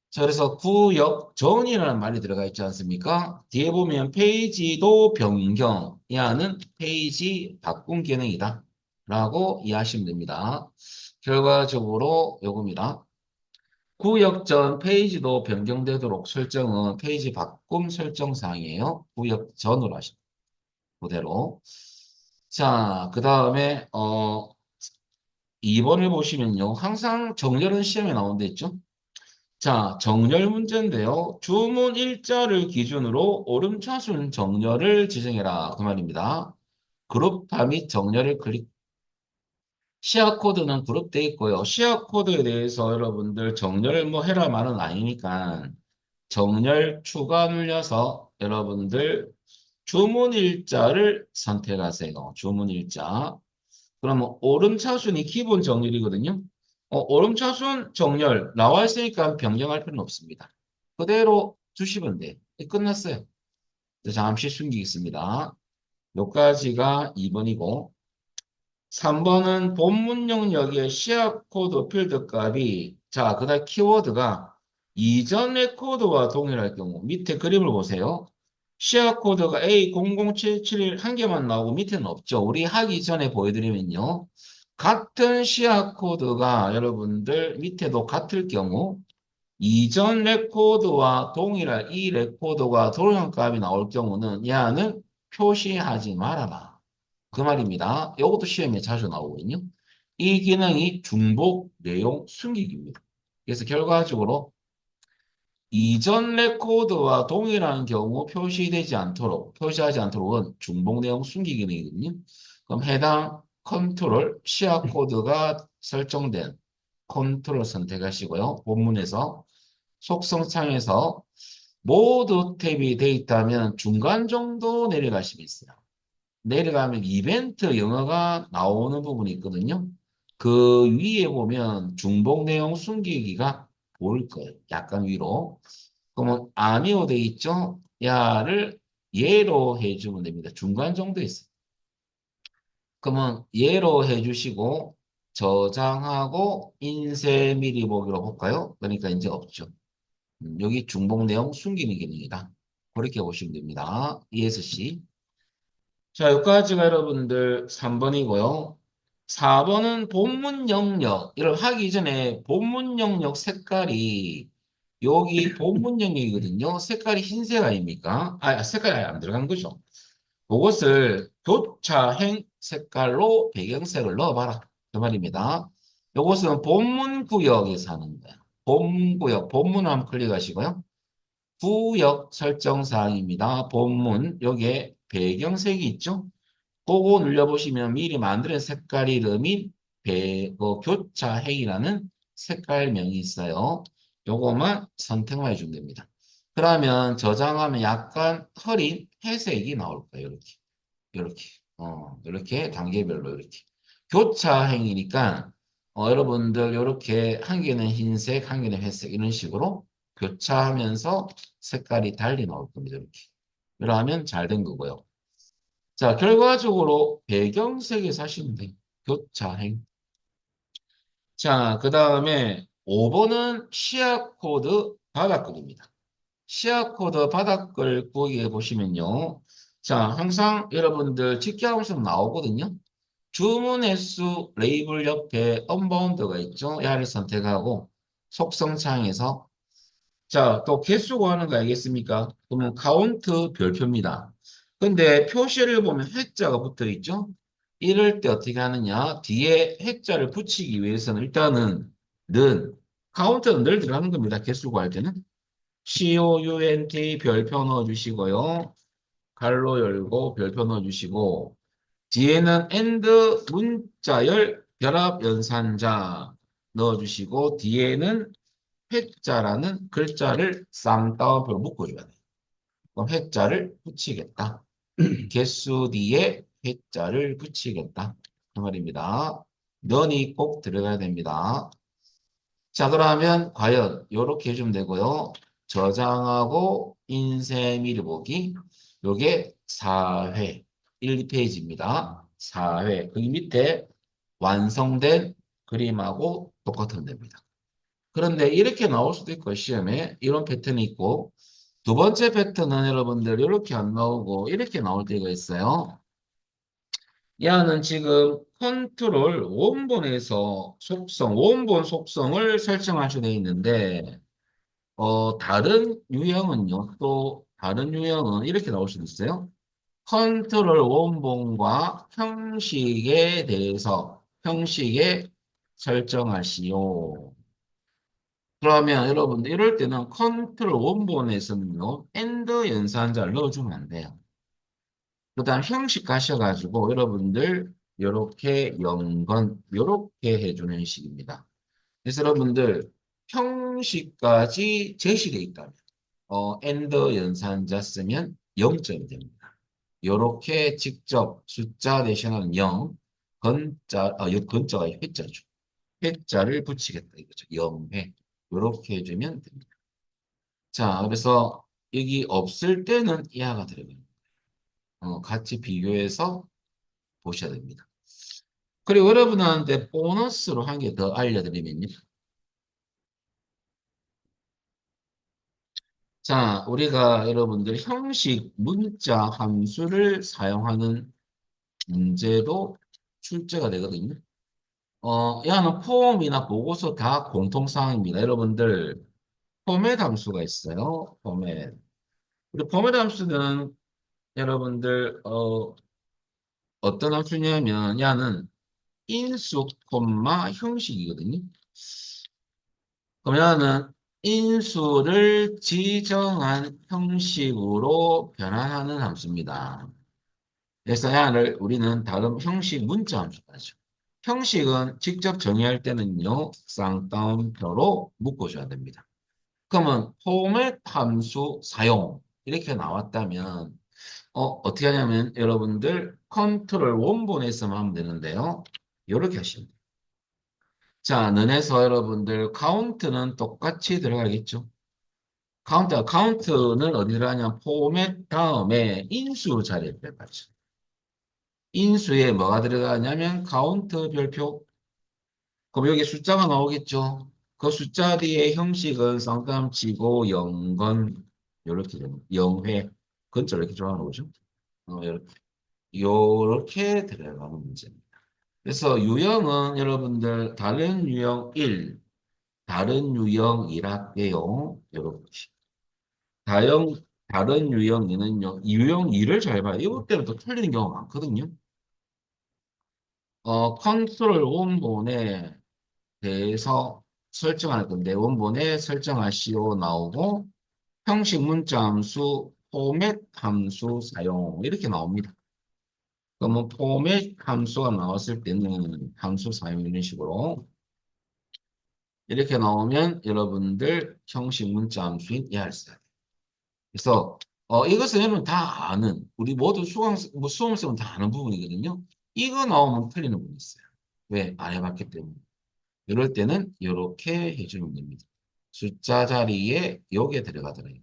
자, 그래서 구역전이라는 말이 들어가 있지 않습니까? 뒤에 보면 페이지도 변경이 하는 페이지 바꾼 기능이다. 라고 이해하시면 됩니다. 결과적으로 요겁니다. 구역전 페이지도 변경되도록 설정은 페이지 바꿈 설정 사항이에요. 구역전으로 하시면 그대로. 자, 그 다음에 2번을 보시면요. 항상 정렬은 시험에 나온데 있죠? 자, 정렬 문제인데요. 주문 일자를 기준으로 오름차순 정렬을 지정해라. 그 말입니다. 그룹화 및 정렬을 클릭. 시야 코드는 그룹되어 있고요. 시야 코드에 대해서 여러분들 정렬을 뭐 해라 말은 아니니까 정렬 추가 눌려서 여러분들 주문 일자를 선택하세요. 주문 일자. 그러면 오름차순이 기본 정렬이거든요. 오름차순 정렬 나와 있으니까 변경할 필요는 없습니다. 그대로 두시면 돼. 끝났어요. 잠시 숨기겠습니다. 여기까지가 2번이고 3번은 본문 영역의 시합 코드 필드 값이 자, 그다음 키워드가 이전 레코드와 동일할 경우 밑에 그림을 보세요. 시야 코드가 A0077 한 개만 나오고 밑에는 없죠. 우리 하기 전에 보여드리면요. 같은 시야 코드가 여러분들 밑에도 같을 경우 이전 레코드와 동일한 이 레코드가 도형값이 나올 경우는 얘는 표시하지 말아라. 그 말입니다. 이것도 시험에 자주 나오거든요. 이 기능이 중복 내용 숨기기입니다. 그래서 결과적으로 이전 레코드와 동일한 경우 표시하지 않도록은 중복 내용 숨기 기능이거든요. 그럼 해당 컨트롤 시야 코드가 설정된 컨트롤 선택하시고요. 본문에서 속성창에서 모드 탭이 되어 있다면 중간 정도 내려가시면 있어요. 내려가면 이벤트 영어가 나오는 부분이 있거든요. 그 위에 보면 중복 내용 숨기기가 보일 거예요. 약간 위로. 그러면 아니오 돼 있죠? 야를 예로 해주면 됩니다. 중간 정도에 있어요. 그러면 예로 해주시고 저장하고 인쇄 미리 보기로 볼까요? 그러니까 이제 없죠. 여기 중복 내용 숨기는 기능이다. 그렇게 보시면 됩니다. ESC. 자, 여기까지가 여러분들 3번이고요. 4번은 본문 영역. 이걸 하기 전에 본문 영역 색깔이 여기 본문 영역이거든요. 색깔이 흰색 아닙니까? 색깔이 아예 안 들어간 거죠. 그것을 교차행 색깔로 배경색을 넣어봐라. 그 말입니다. 이것은 본문 구역에서 하는 거야. 본문 구역, 본문 한번 클릭하시고요. 구역 설정 사항입니다. 본문, 여기에 배경색이 있죠? 그거 눌러보시면 미리 만든 색깔 이름이 교차행이라는 색깔명이 있어요. 요거만 선택만 해주면 됩니다. 그러면 저장하면 약간 흐린 회색이 나올 거예요. 이렇게. 이렇게. 이렇게 단계별로 이렇게. 교차행이니까 여러분들 이렇게 한 개는 흰색, 한 개는 회색 이런 식으로 교차하면서 색깔이 달리 나올 겁니다. 이렇게. 그러면 잘 된 거고요. 자, 결과적으로 배경색에서 하시면 돼요. 교차행. 자, 그 다음에 5번은 시야 코드 바닥글입니다. 시야 코드 바닥글 거기에 보시면요. 자, 항상 여러분들 집계함수 나오거든요. 주문 횟수 레이블 옆에 언바운드가 있죠. 야를 선택하고 속성창에서 자, 또 개수 구하는 거 알겠습니까? 그러면 카운트 별표입니다. 근데 표시를 보면 회자가 붙어 있죠? 이럴 때 어떻게 하느냐? 뒤에 회자를 붙이기 위해서는 일단은 카운트는 늘 들어가는 겁니다. 개수 구할 때는. COUNT 별표 넣어주시고요. 갈로 열고 별표 넣어주시고 뒤에는 AND 문자열 결합 연산자 넣어주시고 뒤에는 회자라는 글자를 쌍따옴표로 묶어줘야 돼요. 그럼 회자를 붙이겠다. 개수 뒤에 회자를 붙이겠다. 그 말입니다. 면이 꼭 들어가야 됩니다. 자, 그러면 과연 이렇게 해주면 되고요. 저장하고 인쇄 미리 보기. 요게 4회 1페이지입니다. 4회. 거기 밑에 완성된 그림하고 똑같으면 됩니다. 그런데 이렇게 나올 수도 있고 시험에 이런 패턴이 있고 두 번째 패턴은 여러분들 이렇게 안 나오고 이렇게 나올 때가 있어요. 얘는 지금 컨트롤 원본에서 원본 속성을 설정하셔야 되어 있는데 다른 유형은요. 또 다른 유형은 이렇게 나올 수도 있어요. 컨트롤 원본과 형식에 대해서 형식에 설정하시오. 그러면 여러분들 이럴 때는 컨트롤 원본에서는요. 엔드 연산자를 넣어주면 안 돼요. 그 다음 형식 가셔가지고 여러분들 요렇게 연건 요렇게 해주는 식입니다. 그래서 여러분들 형식까지 제시되어 있다면 엔드 연산자 쓰면 0점이 됩니다. 요렇게 직접 숫자 대신하는 0, 건자가 회자죠. 회자를 붙이겠다 이거죠. 0회. 요렇게 해주면 됩니다. 자, 그래서 여기 없을 때는 이하가 들어가요. 같이 비교해서 보셔야 됩니다. 그리고 여러분한테 보너스로 한 개 더 알려드리면요. 자, 우리가 여러분들 형식 문자 함수를 사용하는 문제도 출제가 되거든요. 야는 폼이나 보고서 다 공통사항입니다. 여러분들, 포맷 함수가 있어요. 포맷. 우리 포맷 함수는 여러분들, 어떤 함수냐면, 야는 인수, 콤마, 형식이거든요. 그럼 야는 인수를 지정한 형식으로 변환하는 함수입니다. 그래서 야를 우리는 다른 형식 문자 함수로 하죠. 형식은 직접 정의할 때는요, 쌍따옴표로 묶어줘야 됩니다. 그러면 포맷 함수 사용 이렇게 나왔다면 어떻게 하냐면 여러분들 컨트롤 원본에서만 하면 되는데요. 이렇게 하시면 돼요. 자, 는에서 여러분들 카운트는 똑같이 들어가겠죠. 카운트는 어디 들어가냐? 포맷 다음에 인수 자리에 들어가죠. 인수에 뭐가 들어가냐면 카운트 별표. 그럼 여기 숫자가 나오겠죠. 그 숫자 뒤에 형식은 쌍따옴 치고 영건 이렇게 됩니다. 영회 건자 이렇게 좋아하는 거죠. 이렇게 요렇게 들어가는 문제입니다. 그래서 유형은 여러분들 다른 유형 1, 다른 유형 2랄게요. 이렇게. 다형, 다른 유형 2는요. 유형 2를 잘 봐요. 이것 때문에 또 틀리는 경우가 많거든요. 컨트롤 원본에 대해서 설정할 건데 원본에 설정하시오 나오고 형식 문자 함수, 포맷 함수 사용 이렇게 나옵니다. 그러면 포맷 함수가 나왔을 때는 함수 사용 이런 식으로 이렇게 나오면 여러분들 형식 문자 함수인 ER4. 그래서 이것은 여러분 다 아는 우리 모두 수험생은 다 아는 부분이거든요. 이거 나오면 틀리는 분이 있어요. 왜? 안 해봤기 때문에. 이럴 때는 이렇게 해주면 됩니다. 숫자 자리에 요게 들어가더라고요.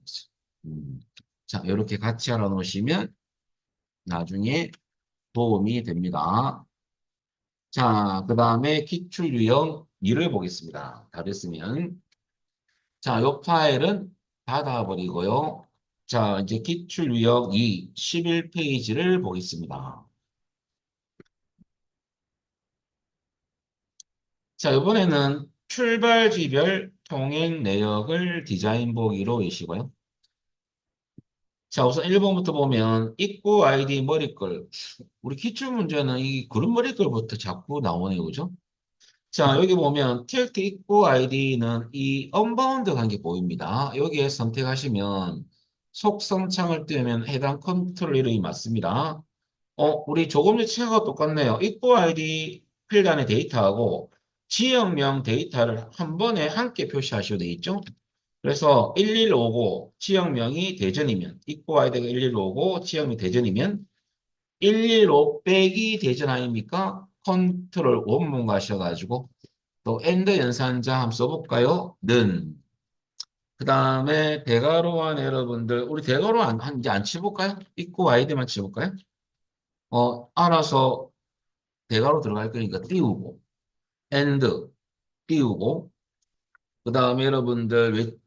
자, 이렇게 같이 알아 놓으시면 나중에 도움이 됩니다. 자, 그 다음에 기출 유형 2를 보겠습니다. 다 됐으면. 자, 요 파일은 닫아버리고요. 자, 이제 기출 유형 2, 11페이지를 보겠습니다. 자, 이번에는 출발지별 통행 내역을 디자인 보기로 이시고요. 자, 우선 1번부터 보면 입구 아이디 머리글. 우리 기출 문제는 이 그룹 머리글부터 자꾸 나오네요. 그죠? 자, 여기 보면 틸트 입구 아이디는 이 언바운드 관계 보입니다. 여기에 선택하시면 속성창을 띄우면 해당 컨트롤 이름이 맞습니다. 우리 조금 전 체크가 똑같네요. 입구 아이디 필단의 데이터하고 지역명 데이터를 한 번에 함께 표시하셔도 되겠죠? 그래서 1159 지역명이 대전이면 입구 아이디가 1159 지역명이 대전이면 115 빼기 대전 아닙니까? 컨트롤 원문 가셔가지고 또 엔드 연산자 한번 써볼까요? 는. 그 다음에 대괄호 안에 여러분들 우리 대괄호 이제 안 치볼까요? 입구 아이디만 치볼까요? 알아서 대괄호 들어갈 거니까 띄우고 엔드 띄우고 그 다음에 여러분들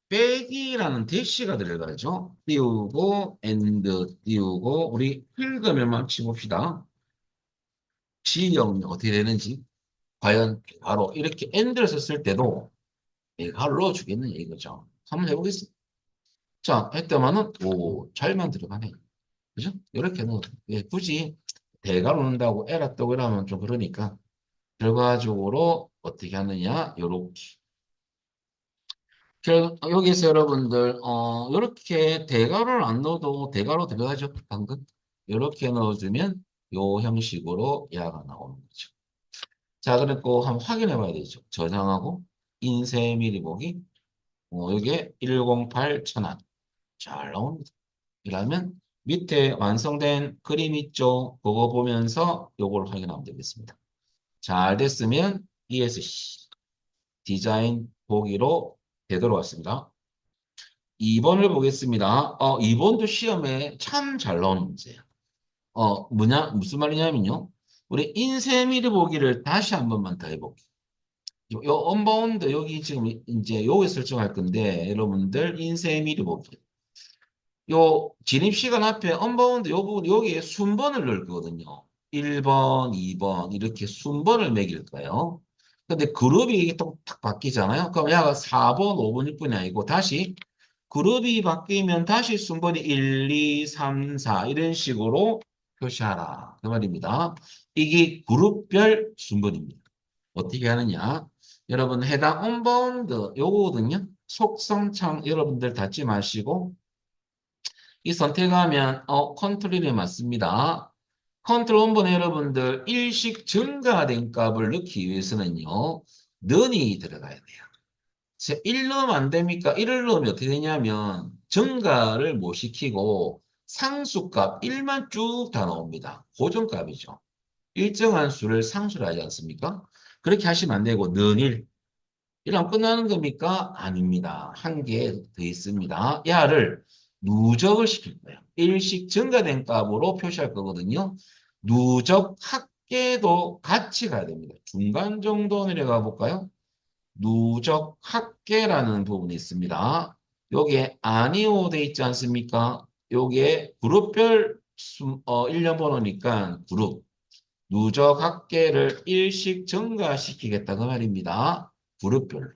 빼기라는 대시가 들어가죠. 띄우고 엔드 띄우고 우리 필금을만 치봅시다. 지역이 어떻게 되는지 과연 바로 이렇게 엔드를 썼을 때도 바로 넣어주겠느냐 이거죠. 한번 해보겠습니다. 자, 했더만은 잘만 들어가네. 그죠? 이렇게 넣어. 굳이 대괄호 넣는다고 에라 떠고 이러면 좀 그러니까 결과적으로 어떻게 하느냐 요렇게. 여기서 여러분들 이렇게 대괄호를 안 넣어도 대괄호 들어가죠. 방금 이렇게 넣어주면 요 형식으로 야가 나오는 거죠. 자, 그리고 한번 확인해 봐야 되죠. 저장하고 인쇄 미리 보기. 이게 108 천안 잘 나옵니다. 이러면 밑에 완성된 그림 있죠. 그거 보면서 요걸 확인하면 되겠습니다. 잘 됐으면 ESC 디자인 보기로 되도록 왔습니다. 2번을 보겠습니다. 2번도 시험에 참 잘 나오는 문제예요. 무슨 말이냐면요. 우리 인쇄미리 보기를 다시 한 번만 더 해볼게요. 요 언바운드 여기 지금 이제 요기 설정할 건데 여러분들 인쇄 미리 보기. 요 진입시간 앞에 언바운드 요 부분 여기에 순번을 넣을 거거든요. 1번, 2번 이렇게 순번을 매길 거예요. 근데 그룹이 이게 또딱 바뀌잖아요. 그럼 야가 4번, 5번, 6번이 아니고 다시 그룹이 바뀌면 다시 순번이 1, 2, 3, 4 이런 식으로 표시하라. 그 말입니다. 이게 그룹별 순번입니다. 어떻게 하느냐? 여러분 해당 언바운드 요거거든요. 속성창 여러분들 닫지 마시고 이 선택하면 컨트롤이 맞습니다. 컨트롤 원본에 여러분들 일식 증가된 값을 넣기 위해서는요. 는이 들어가야 돼요. 1 넣으면 안 됩니까? 1을 넣으면 어떻게 되냐면 증가를 못 시키고 상수값 1만 쭉 다 나옵니다. 고정값이죠. 일정한 수를 상수로 하지 않습니까? 그렇게 하시면 안 되고 는 1. 이러면 끝나는 겁니까? 아닙니다. 한 개 더 있습니다. 야를 누적을 시킬 거예요. 일식 증가된 값으로 표시할 거거든요. 누적 합계도 같이 가야 됩니다. 중간 정도 내려가 볼까요? 누적 합계라는 부분이 있습니다. 여기에 아니오 돼 있지 않습니까? 여기에 그룹별 1년 번호니까 그룹. 누적 합계를 일씩 증가시키겠다 그 말입니다. 그룹별로.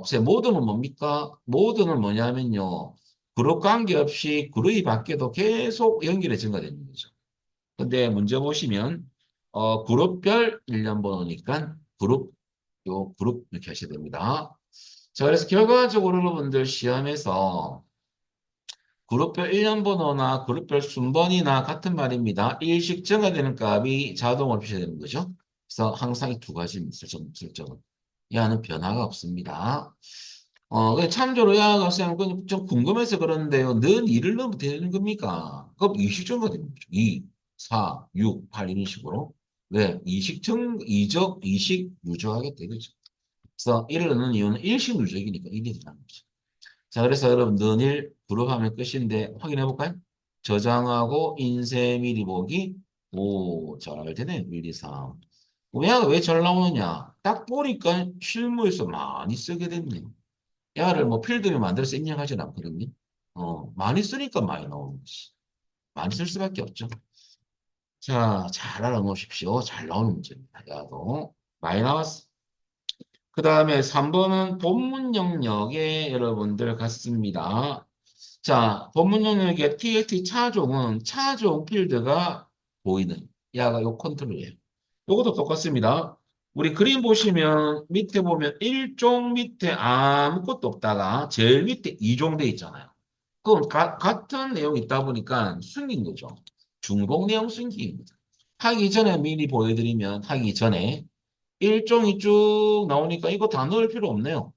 글쎄, 모드는 뭡니까? 모드는 뭐냐면요. 그룹 관계없이 그룹이 바뀌어도 계속 연결이 증가되는 거죠. 근데 문제 보시면, 그룹별 1년 번호니까 그룹 이렇게 하셔야 됩니다. 자, 그래서 결과적으로 여러분들 시험에서 그룹별 1년 번호나 그룹별 순번이나 같은 말입니다. 일식 증가되는 값이 자동으로 표시되는 거죠. 그래서 항상 이 두 가지 설정은. 야는 변화가 없습니다. 참조로 야가 쌤은 좀 궁금해서 그러는데요. 는 2를 넣으면 되는 겁니까? 그럼 이식증가 되는 거죠. 2, 4, 6, 8 이런 식으로. 왜? 이식 누적하게 되겠죠. 그래서 1을 넣는 이유는 일식 누적이니까 1이 들어가는 거죠. 자, 그래서 여러분 는일 그룹하면 끝인데 확인해 볼까요? 저장하고 인쇄 미리 보기. 오, 잘 되네. 1, 2, 3. 야가 왜 잘 나오느냐? 딱 보니까 실무에서 많이 쓰게 됐네요. 야를 뭐 필드를 만들어서 입력하진 않거든요. 많이 쓰니까 많이 나오는 거지. 많이 쓸 수밖에 없죠. 자, 잘 알아놓으십시오. 잘 나오는 문제입니다. 야도 많이 나왔어. 그 다음에 3번은 본문 영역에 여러분들 갔습니다. 자, 본문 영역의 TLT 차종은 차종 필드가 보이는 야가 요 컨트롤이에요. 요것도 똑같습니다. 우리 그림 보시면 밑에 보면 1종 밑에 아무것도 없다가 제일 밑에 2종 돼 있잖아요. 그건 같은 내용이 있다 보니까 숨긴 거죠. 중복 내용 숨기입니다. 하기 전에 미리 보여드리면 하기 전에 1종이 쭉 나오니까 이거 다 넣을 필요 없네요.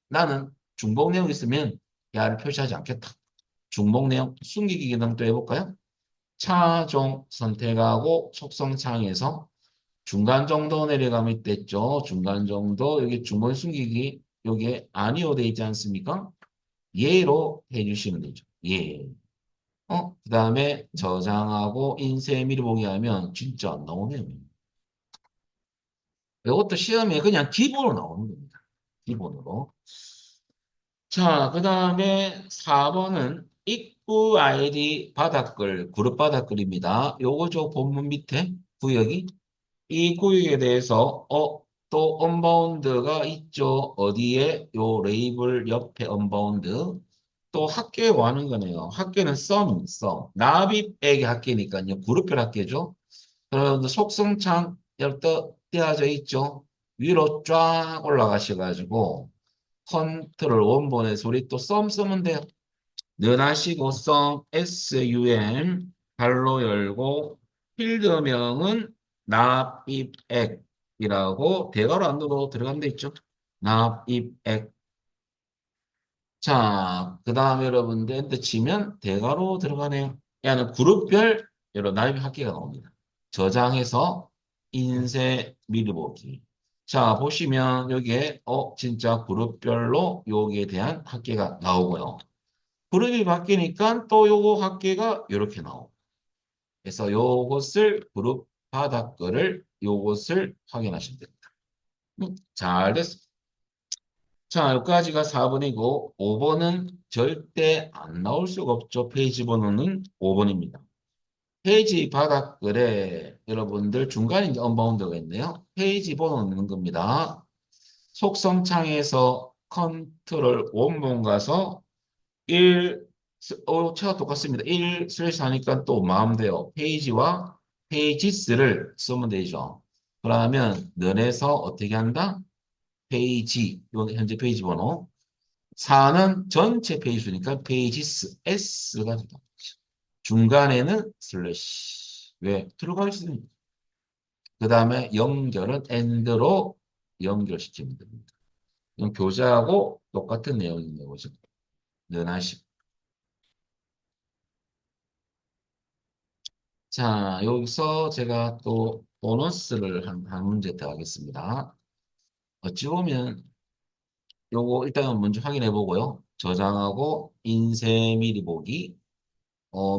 나는 중복 내용 있으면 야를 표시하지 않겠다. 중복 내용 숨기기 기능 또 해볼까요? 차종 선택하고 속성창에서 중간 정도 내려가면 됐죠. 중간 정도 여기 중간 숨기기 여기에 아니오 돼 있지 않습니까? 예로 해주시면 되죠. 예. 그 다음에 저장하고 인쇄 미리 보기 하면 진짜 안 나오네요. 이것도 시험에 그냥 기본으로 나오는 겁니다. 기본으로. 자, 그 다음에 4번은 입구 아이디 바닥글, 그룹 바닥글입니다. 요거 저 본문 밑에 구역이 이 구역에 대해서 또 언바운드가 있죠. 어디에? 요 레이블 옆에 언바운드. 또 학교에 뭐 하는 거네요. 학교는 썸. 납입액의 학교니까요. 그룹별 학교죠. 그런데 속성창 떼어져 있죠. 위로 쫙 올라가셔가지고 컨트롤 원본의 소리 또 썸 쓰면 돼요. 늘하시고 썸 SUM 발로 열고 필드명은 납입액이라고 대괄호 안으로 들어간 데 있죠. 납입액. 자, 그 다음에 여러분들 엔터 치면 대괄호 들어가네요. 얘는 그룹별 여러 납입 합계가 나옵니다. 저장해서 인쇄 미리 보기. 자, 보시면 여기에 진짜 그룹별로 여기에 대한 합계가 나오고요. 그룹이 바뀌니까 또 요거 합계가 이렇게 나오고. 그래서 요것을 그룹 바닥글을 요것을 확인하시면 됩니다. 잘 됐어. 자, 여기까지가 4번이고 5번은 절대 안 나올 수가 없죠. 페이지 번호는 5번입니다. 페이지 바닥글에 여러분들 중간에 이제 언바운드가 있네요. 페이지 번호 넣는 겁니다. 속성창에서 컨트롤 원본 가서 1, 차가 똑같습니다. 1 슬래시 하니까 또 마음대로 페이지와 페이지스를 쓰면 되죠. 그러면 면에서 어떻게 한다? 페이지, 이건 현재 페이지 번호. 4는 전체 페이지 수니까 페이지스, S가 된다. 중간에는 슬래시. 왜? 들어갈 수 있는. 그 다음에 연결은 end로 연결시키면 됩니다. 이건 교재하고 똑같은 내용인 거죠. 연하식. 자, 여기서 제가 또 보너스를 한 문제 더 하겠습니다. 어찌 보면 요거 일단 먼저 확인해 보고요. 저장하고 인쇄 미리 보기.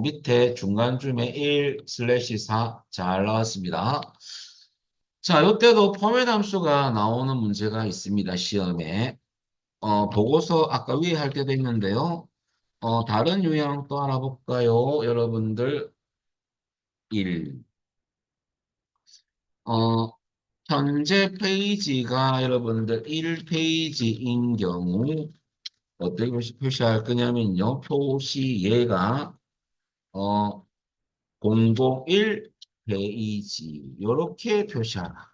밑에 중간쯤에 1 슬래시 4 잘 나왔습니다. 자, 이때도 포맷 함수가 나오는 문제가 있습니다. 시험에. 보고서 아까 위에 할 때도 있는데요. 다른 유형 또 알아볼까요? 여러분들 1. 어, 현재 페이지가 여러분들 1페이지인 경우 어떻게 표시할 거냐면요. 표시예가 001 페이지 이렇게 표시하라.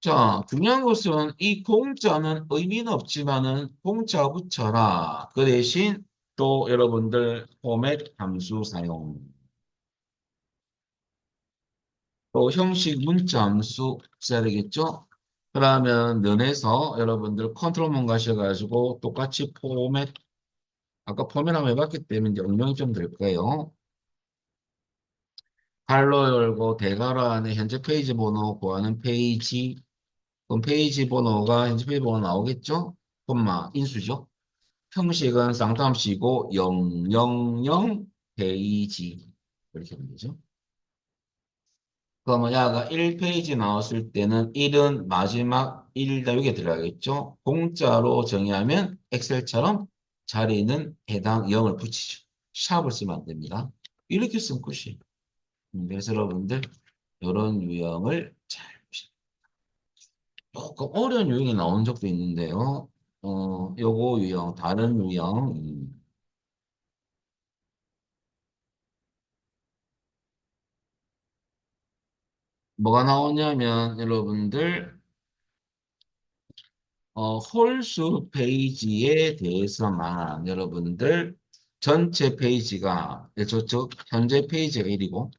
자, 중요한 것은 이 공짜는 의미는 없지만은 공짜 붙여라. 그 대신 또 여러분들 포맷 함수 사용. 또 형식 문자 함수 써야 되겠죠? 그러면 면에서 여러분들 컨트롤만 가셔가지고 똑같이 포맷, 아까 포맷 한번 해봤기 때문에 이제 응용이 좀 될 거예요. 갈로 열고 대괄호 안에 현재 페이지 번호 구하는 페이지, 그럼 페이지 번호가 현재 페이지 번호 나오겠죠? 콤마 인수죠. 형식은 쌍따옴씨고 000 페이지 이렇게 하면 되죠. 그러면 야가 1페이지 나왔을 때는 1은 마지막 1다 여기에 들어가겠죠. 공짜로 정의하면 엑셀처럼 자리는 해당 0을 붙이죠. 샵을 쓰면 안 됩니다. 이렇게 쓰면 끝이에요. 그래서 여러분들 이런 유형을 잘 보시죠. 조금 어려운 유형이 나온 적도 있는데요. 요거 유형, 다른 유형, 뭐가 나오냐면 여러분들 홀수 페이지에 대해서만 여러분들 전체 페이지가 현재 페이지가 1이고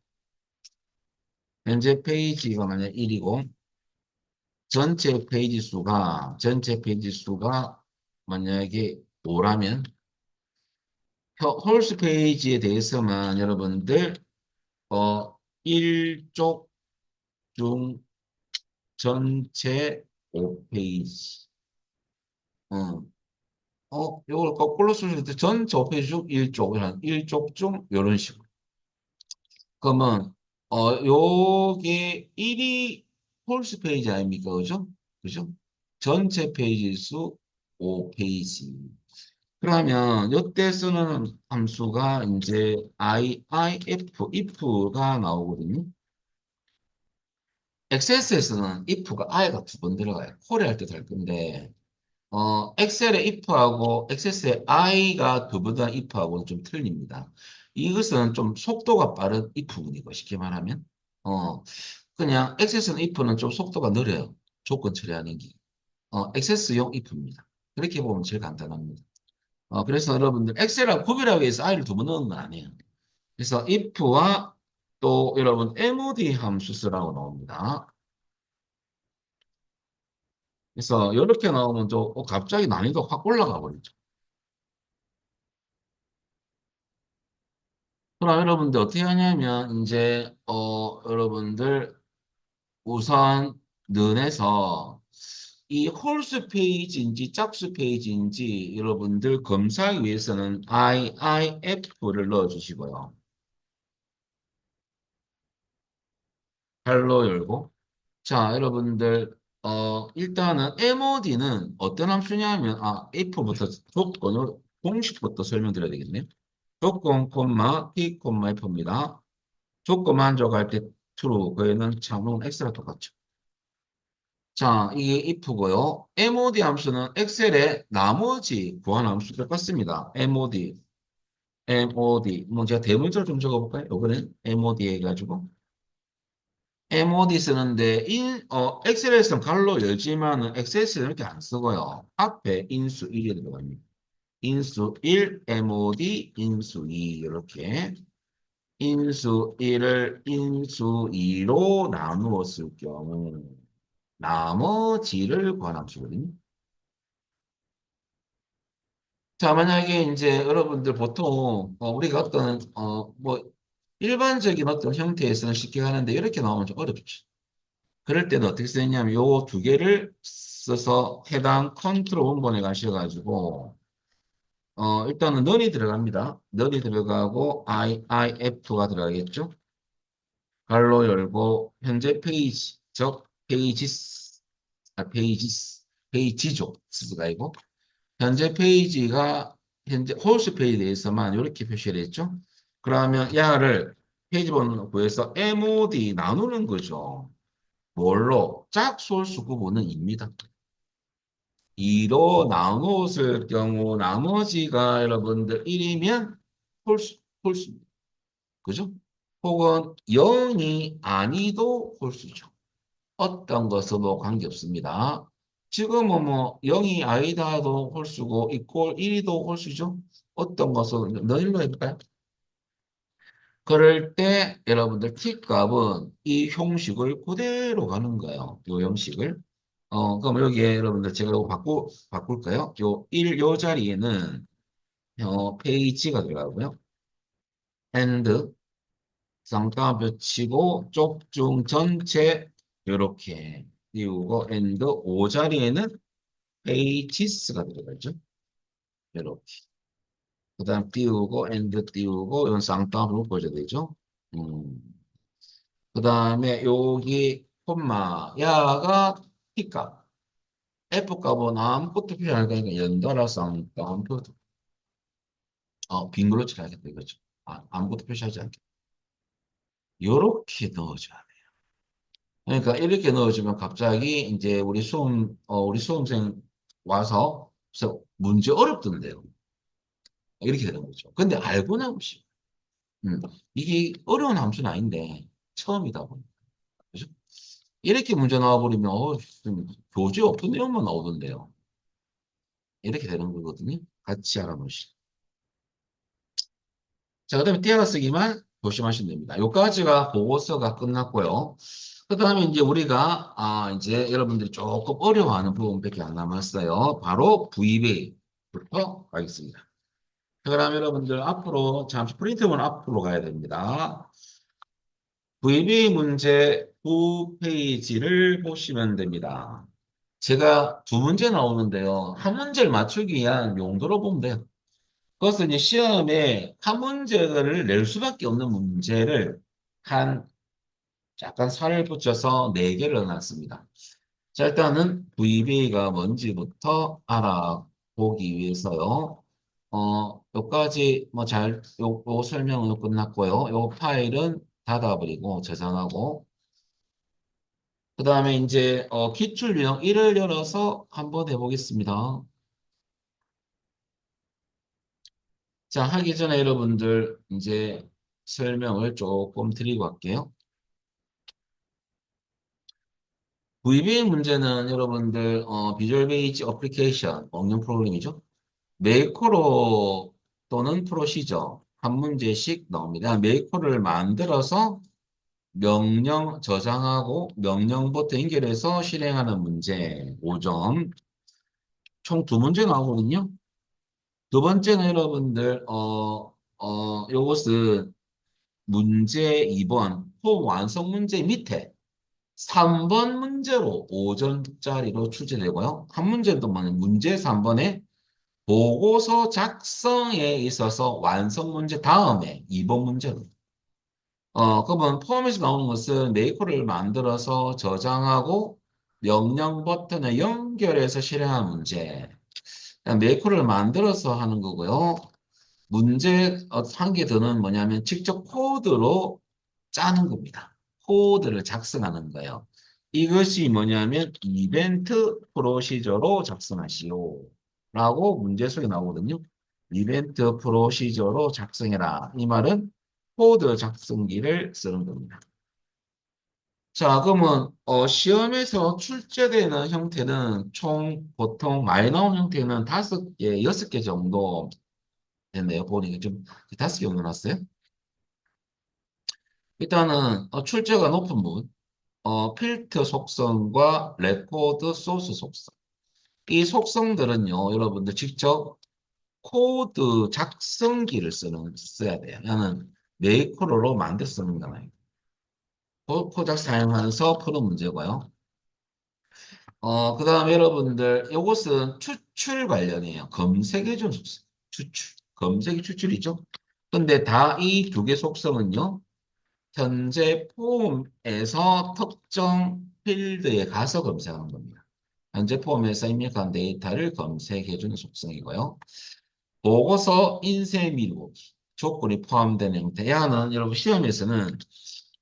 현재 페이지가 만약 1이고 전체 페이지 수가 만약에 5라면 홀수 페이지에 대해서만 여러분들 1쪽 중 전체 5페이지 이걸 거꾸로 쓰실 때 전체 5페이지 중 1쪽, 한 1쪽 중 이런 식으로. 그러면, 요게 1이 홀스 페이지 아닙니까? 그죠? 그죠? 전체 페이지 수 5페이지. 그러면 요때 쓰는 함수가 이제 if가 나오거든요. XS에서는 if가 i가 두 번 들어가요. 콜에 할 때도 할 건데, 엑셀의 if하고 XS의 i가 두보다 if하고는 좀 틀립니다. 이것은 좀 속도가 빠른 if군이고 쉽게 말하면 그냥 XS는 if는 좀 속도가 느려요. 조건 처리하는 게. XS용 if입니다. 그렇게 보면 제일 간단합니다. 그래서 여러분들 엑셀하고 구별하기 위해서 i를 두 번 넣은 건 아니에요. 그래서 if와 또 여러분 MOD 함수 쓰라고 나옵니다. 그래서 이렇게 나오면 또 갑자기 난이도 확 올라가 버리죠. 그럼 여러분들 어떻게 하냐면 이제 여러분들 우선 눈에서 이 홀수 페이지인지 짝수 페이지인지 여러분들 검사하기 위해서는 IIF를 넣어주시고요. 발로 열고 자, 여러분들, 일단은 MOD는 어떤 함수냐면, if부터 조건을, 공식부터 설명드려야 되겠네요. 조건, P, F입니다. 조건 만족할 때 true, 그에는 참은 x랑 똑같죠. 자, 이게 if고요. MOD 함수는 엑셀의 나머지 구한 함수를 같습니다. MOD. 뭐 제가 대문자를 좀 적어볼까요? 이번엔 MOD 해가지고. MOD 쓰는데, 엑셀에서는 갈로 열지만은 엑셀에서는 이렇게 안 쓰고요. 앞에 인수 1이 들어갑니다. 인수 1, MOD, 인수 2, 이렇게. 인수 1을 인수 2로 나누었을 경우, 나머지를 구하함수거든요. 자, 만약에 이제 여러분들 보통, 우리가 어떤, 뭐, 일반적인 어떤 형태에서는 쉽게 하는데 이렇게 나오면 좀 어렵죠. 그럴 때는 어떻게 쓰냐면 요 두 개를 써서 해당 컨트롤 원본에 가셔가지고 일단은 넌이 들어갑니다. 넌이 들어가고 IIF가 들어가겠죠. 갈로 열고 현재 페이지 적 페이지스 페이지죠. 스가 아니고 현재 페이지가 현재 홀스 페이지에 대해서만 이렇게 표시를 했죠. 그러면 야를 페이지 번호 구해서 MOD 나누는 거죠. 뭘로? 짝소수 구분은 2입니다. 2로 나누었을 경우 나머지가 여러분들 1이면 홀수, 그죠? 혹은 0이 아니도 홀수죠. 어떤 것은 뭐 관계없습니다. 지금은 뭐 0이 아니다도 홀수고 이꼴 1이도 홀수죠. 어떤 것은 너일로 해볼까요? 그럴 때 여러분들 t값은 이 형식을 그대로 가는 거예요. 요 형식을. 그럼 여기에 여러분들 제가 이거 바꿀까요? 요 자리에는 페이지가 들어가고요. and 쌍따옴표 치고 쪽중 전체 이렇게 띄우고 and 오 자리에는 pages가 들어가죠. 이렇게. 그 다음 띄우고 and 띄우고 이건 쌍따옴표 묶어줘야 되죠. 음. 그 다음에 여기 콤마 야가 T값 F값은 아무것도 필요 안 하니까 연달아 쌍따옴표 빈글로 칠하겠다 이거죠. 아무것도 표시하지 않게. 요렇게 넣어줘야 돼. 그러니까 이렇게 넣어주면 갑자기 이제 우리 수험생 와서 그래서 문제 어렵던데요. 이렇게 되는 거죠. 근데 알고 나보시 음, 이게 어려운 함수는 아닌데 처음이다 보니까. 그죠? 이렇게 문제 나와버리면 좀 교재 없던 내용만 나오던데요. 이렇게 되는 거거든요. 같이 알아보시죠. 자, 그다음에 띄어쓰기만 조심하시면 됩니다. 여기까지가 보고서가 끝났고요. 그다음에 이제 우리가 이제 여러분들이 조금 어려워하는 부분밖에 안 남았어요. 바로 VBA부터 가겠습니다. 그럼 여러분들 앞으로 잠시 프린트본 앞으로 가야 됩니다. VB 문제 9페이지를 보시면 됩니다. 제가 두 문제 나오는데요. 한 문제를 맞추기 위한 용도로 보면 돼요. 그것은 이제 시험에 한 문제를 낼 수밖에 없는 문제를 한 약간 살을 붙여서 네 개를 넣어놨습니다. 자, 일단은 VBA가 뭔지부터 알아보기 위해서요. 요까지 뭐 요 설명은 끝났고요. 요 파일은 닫아버리고 저장하고 그 다음에 이제 기출 유형 1을 열어서 한번 해보겠습니다. 자, 하기 전에 여러분들 이제 설명을 조금 드리고 할게요. VBA 문제는 여러분들 비주얼 베이지 어플리케이션 없는 프로그램이죠. 메이커로 또는 프로시저 한 문제씩 나옵니다. 메이커를 만들어서 명령 저장하고 명령부터 연결해서 실행하는 문제 5점. 총 두 문제 나오거든요. 두 번째는 여러분들 요것은 문제 2번 폼 완성 문제 밑에 3번 문제로 5점짜리로 출제되고요. 한 문제는 또 뭐냐면 문제 3번에 보고서 작성에 있어서 완성 문제 다음에 2번 문제로. 그러면 폼에서 나오는 것은 메이커를 만들어서 저장하고 명령 버튼에 연결해서 실행하는 문제. 그냥 메이커를 만들어서 하는 거고요. 문제 한 개 더는 뭐냐면 직접 코드로 짜는 겁니다. 코드를 작성하는 거예요. 이것이 뭐냐면 이벤트 프로시저로 작성하시오. 라고 문제 속에 나오거든요. 이벤트 프로시저로 작성해라. 이 말은 코드 작성기를 쓰는 겁니다. 자, 그러면 시험에서 출제되는 형태는 총 보통 많이 나온 형태는 5개, 6개 정도 됐네요. 보니까 좀 5개 정도 났어요. 일단은 출제가 높은 문, 필터 속성과 레코드 소스 속성. 이 속성들은요, 여러분들 직접 코드 작성기를 써야 돼요. 나는 메이크로로 만들어 쓰는 거예요. 코작 사용하면서 푸는 문제고요. 그 다음에 여러분들, 이것은 추출 관련이에요. 검색해준 속성. 추출. 검색이 추출이죠. 근데 다 이 두 개 속성은요, 현재 폼에서 특정 필드에 가서 검색하는 겁니다. 현재 폼에서 입력한 데이터를 검색해주는 속성이고요. 보고서 인쇄 미루기 조건이 포함된 형태. 야는 여러분 시험에서는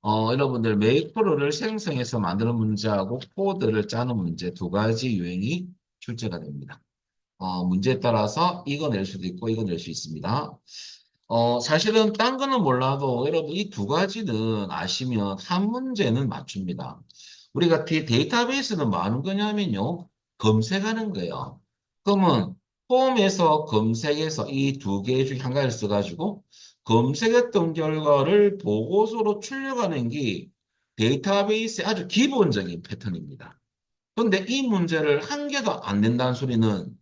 여러분들 메이크로를 생성해서 만드는 문제하고 코드를 짜는 문제 두 가지 유형이 출제가 됩니다. 문제에 따라서 이거 낼 수도 있고 이거 낼 수 있습니다. 사실은 딴 거는 몰라도 여러분 이 두 가지는 아시면 한 문제는 맞춥니다. 우리가 데이터베이스는 뭐 하는 거냐면요. 검색하는 거예요. 그러면 폼에서 검색해서 이 두 개 중에 한 가지를 써가지고 검색했던 결과를 보고서로 출력하는 게 데이터베이스의 아주 기본적인 패턴입니다. 그런데 이 문제를 한 개도 안 된다는 소리는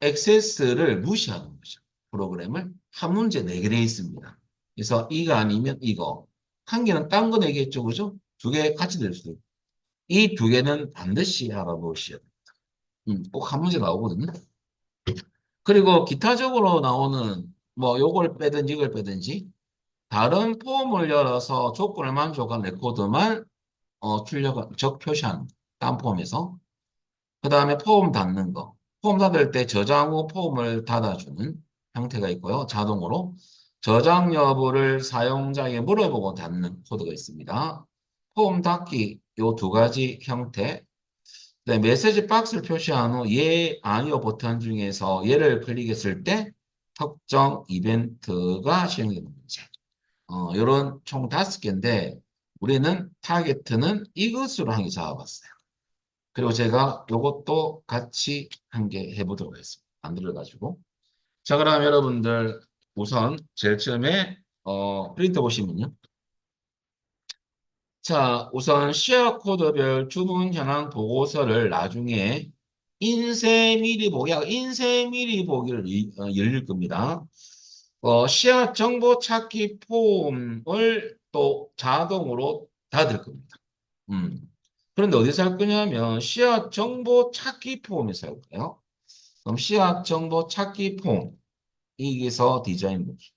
액세스를 무시하는 거죠. 프로그램을 한 문제 내게 돼 있습니다. 그래서 이거 아니면 이거. 한 개는 딴 거 내겠죠, 그죠? 두 개 같이 낼 수도 있고. 이 두 개는 반드시 알아보셔야 돼요. 꼭 한 문제 나오거든요. 그리고 기타적으로 나오는 뭐 요걸 빼든지 이걸 빼든지 다른 폼을 열어서 조건을 만족한 레코드만 적 표시하는 딴 폼에서 그 다음에 폼 닫는 거. 폼 닫을 때 저장 후 폼을 닫아주는 형태가 있고요. 자동으로. 저장 여부를 사용자에게 물어보고 닫는 코드가 있습니다. 폼 닫기 요 두 가지 형태. 네, 메시지 박스를 표시한 후 예, 아니요 버튼 중에서 얘를 클릭했을 때 특정 이벤트가 실행되는 문제. 이런 총 5개인데 우리는 타겟는 이것으로 한 개 잡아봤어요. 그리고 제가 요것도 같이 한 개 해보도록 하겠습니다. 만들어가지고. 자, 그럼 여러분들 우선 제일 처음에 프린터 보시면요. 자, 우선 시어 코드별 주문 현황 보고서를 나중에 인쇄 미리 보기, 인쇄 미리 보기를 열릴 겁니다. 시야 정보 찾기 폼을 또 자동으로 닫을 겁니다. 음. 그런데 어디서 할 거냐면 시야 정보 찾기 폼에서 할 거예요. 그럼 시야 정보 찾기 폼 여기서 디자인 보기.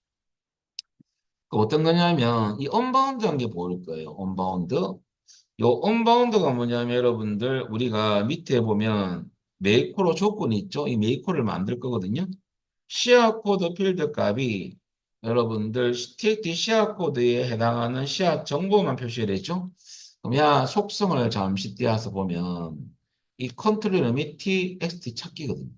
어떤 거냐면 이 언바운드한 게 보일 거예요. 언바운드. 요 언바운드가 뭐냐면 여러분들 우리가 밑에 보면 메이커로 조건이 있죠. 이 메이커를 만들 거거든요. 시야 코드 필드 값이 여러분들 TXT 시야 코드에 해당하는 시야 정보만 표시되죠. 그럼 야 속성을 잠시 띄어서 보면 이 컨트롤 이름이 txt 찾기거든요.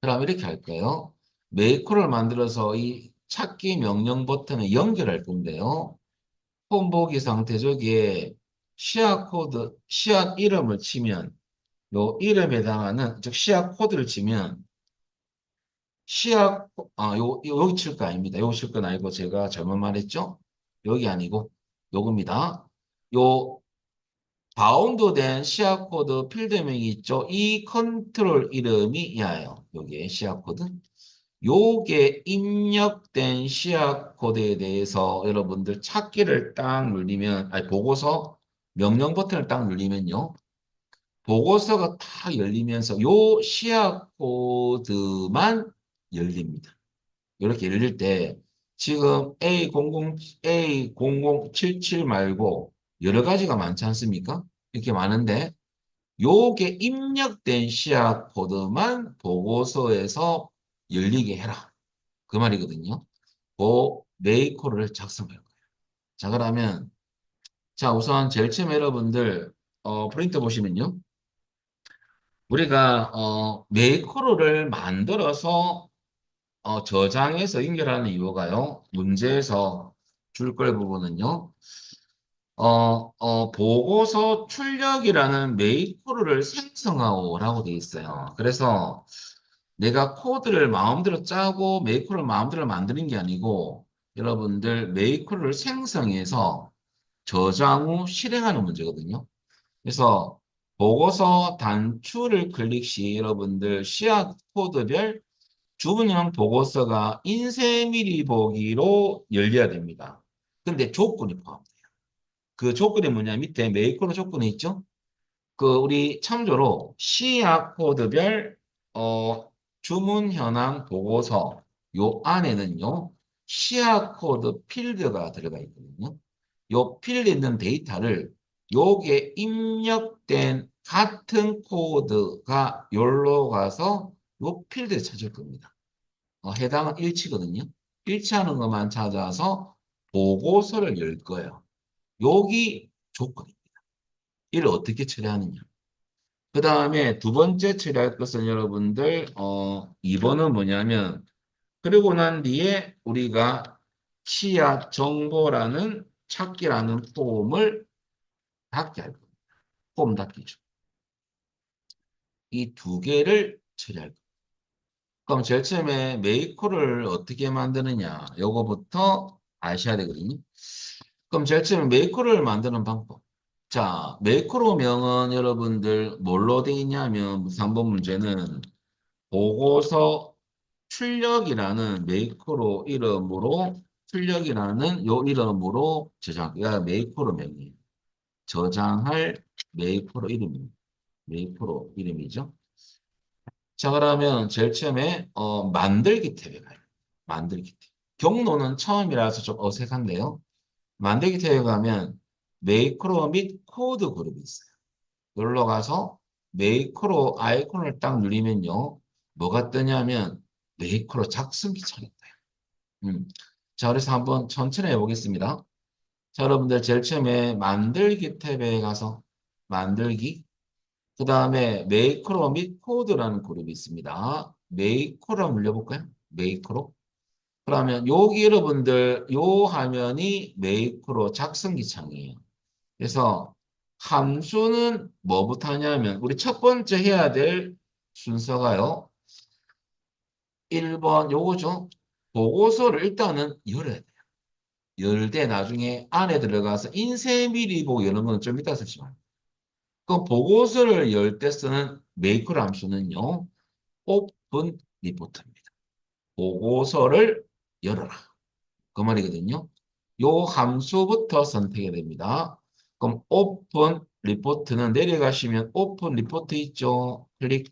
그럼 이렇게 할 거예요. 메이커를 만들어서 이 찾기 명령 버튼을 연결할 건데요. 폼 보기 상태 저기에 시야 코드, 시야 이름을 치면 요 이름에 해당하는 즉 시야 코드를 치면 여기 칠 거 아닙니다. 여기 칠 건 아니고 제가 잘못 말했죠? 여기 아니고 요겁니다. 요 바운드된 시야 코드 필드명이 있죠? 이 컨트롤 이름이 야예요. 여기에 시야 코드. 요게 입력된 시야 코드에 대해서 여러분들 찾기를 딱 눌리면, 아니, 보고서 명령 버튼을 딱 눌리면요. 보고서가 다 열리면서 요 시야 코드만 열립니다. 이렇게 열릴 때 지금 A0077 말고 여러 가지가 많지 않습니까? 이렇게 많은데 요게 입력된 시약 코드만 보고서에서 열리게 해라. 그 말이거든요. 그 메이커를 작성할 거예요. 자, 그러면 자, 우선 제일 처음 여러분들 프린트 보시면요. 우리가 메이커를 만들어서 저장해서 연결하는 이유가요. 문제에서 줄 걸 부분은요. 보고서 출력이라는 메이커를 생성하오라고 돼 있어요. 그래서 내가 코드를 마음대로 짜고 메이커를 마음대로 만드는 게 아니고 여러분들 메이커를 생성해서 저장 후 실행하는 문제거든요. 그래서 보고서 단추를 클릭 시 여러분들 시약 코드별 주문형 보고서가 인쇄 미리 보기로 열려야 됩니다. 근데 조건이 포함돼요. 그 조건이 뭐냐? 밑에 메이커로 조건이 있죠? 그 우리 참조로 시약 코드별 주문 현황 보고서 요 안에는요. 시약 코드 필드가 들어가 있거든요. 요 필드에 있는 데이터를 요게 입력된 같은 코드가 요로 가서 요 필드에 찾을 겁니다. 해당은 일치거든요. 일치하는 것만 찾아서 보고서를 열 거예요. 여기 조건입니다. 이를 어떻게 처리하느냐. 그 다음에 두 번째 처리할 것은 여러분들 2번은 뭐냐면 그리고 난 뒤에 우리가 치약 정보라는 찾기라는 폼을 닫게 할 겁니다. 폼 닫기죠. 이 두 개를 처리할 겁니다. 그럼 제일 처음에 메이커를 어떻게 만드느냐 요거부터 아셔야 되거든요. 그럼 제일 처음에 메이커를 만드는 방법. 자, 메이커로명은 여러분들 뭘로 돼 있냐면 3번 문제는 보고서 출력이라는 메이커로 이름으로 출력이라는 요 이름으로 저장, 야 메이커로 명이에요. 저장할 메이커로 이름입니다. 메이커로 이름이죠. 자, 그러면 제일 처음에 만들기 탭에 가요. 만들기 탭. 경로는 처음이라서 좀 어색한데요. 만들기 탭에 가면 메이크로 및 코드 그룹이 있어요. 놀러 가서 메이크로 아이콘을 딱 누르면요. 뭐가 뜨냐면 메이크로 작성기 창이 떠요. 자, 그래서 한번 천천히 해보겠습니다. 자, 여러분들 제일 처음에 만들기 탭에 가서 만들기 그 다음에 메이크로 및 코드라는 그룹이 있습니다. 메이크로 한번 눌러볼까요? 메이크로. 그러면 여기 여러분들 요 화면이 메이크로 작성기 창이에요. 그래서 함수는 뭐부터 하냐면 우리 첫 번째 해야 될 순서가요. 1번 요거죠. 보고서를 일단은 열어야 돼요. 열 때 나중에 안에 들어가서 인쇄 미리 보고 여는 건 좀 이따 쓰시면. 그 보고서를 열 때 쓰는 메이크로 함수는요. 오픈 리포트입니다. 보고서를 열어라. 그 말이거든요. 요 함수부터 선택해야 됩니다. 그럼 오픈 리포트는 내려가시면 오픈 리포트 있죠. 클릭.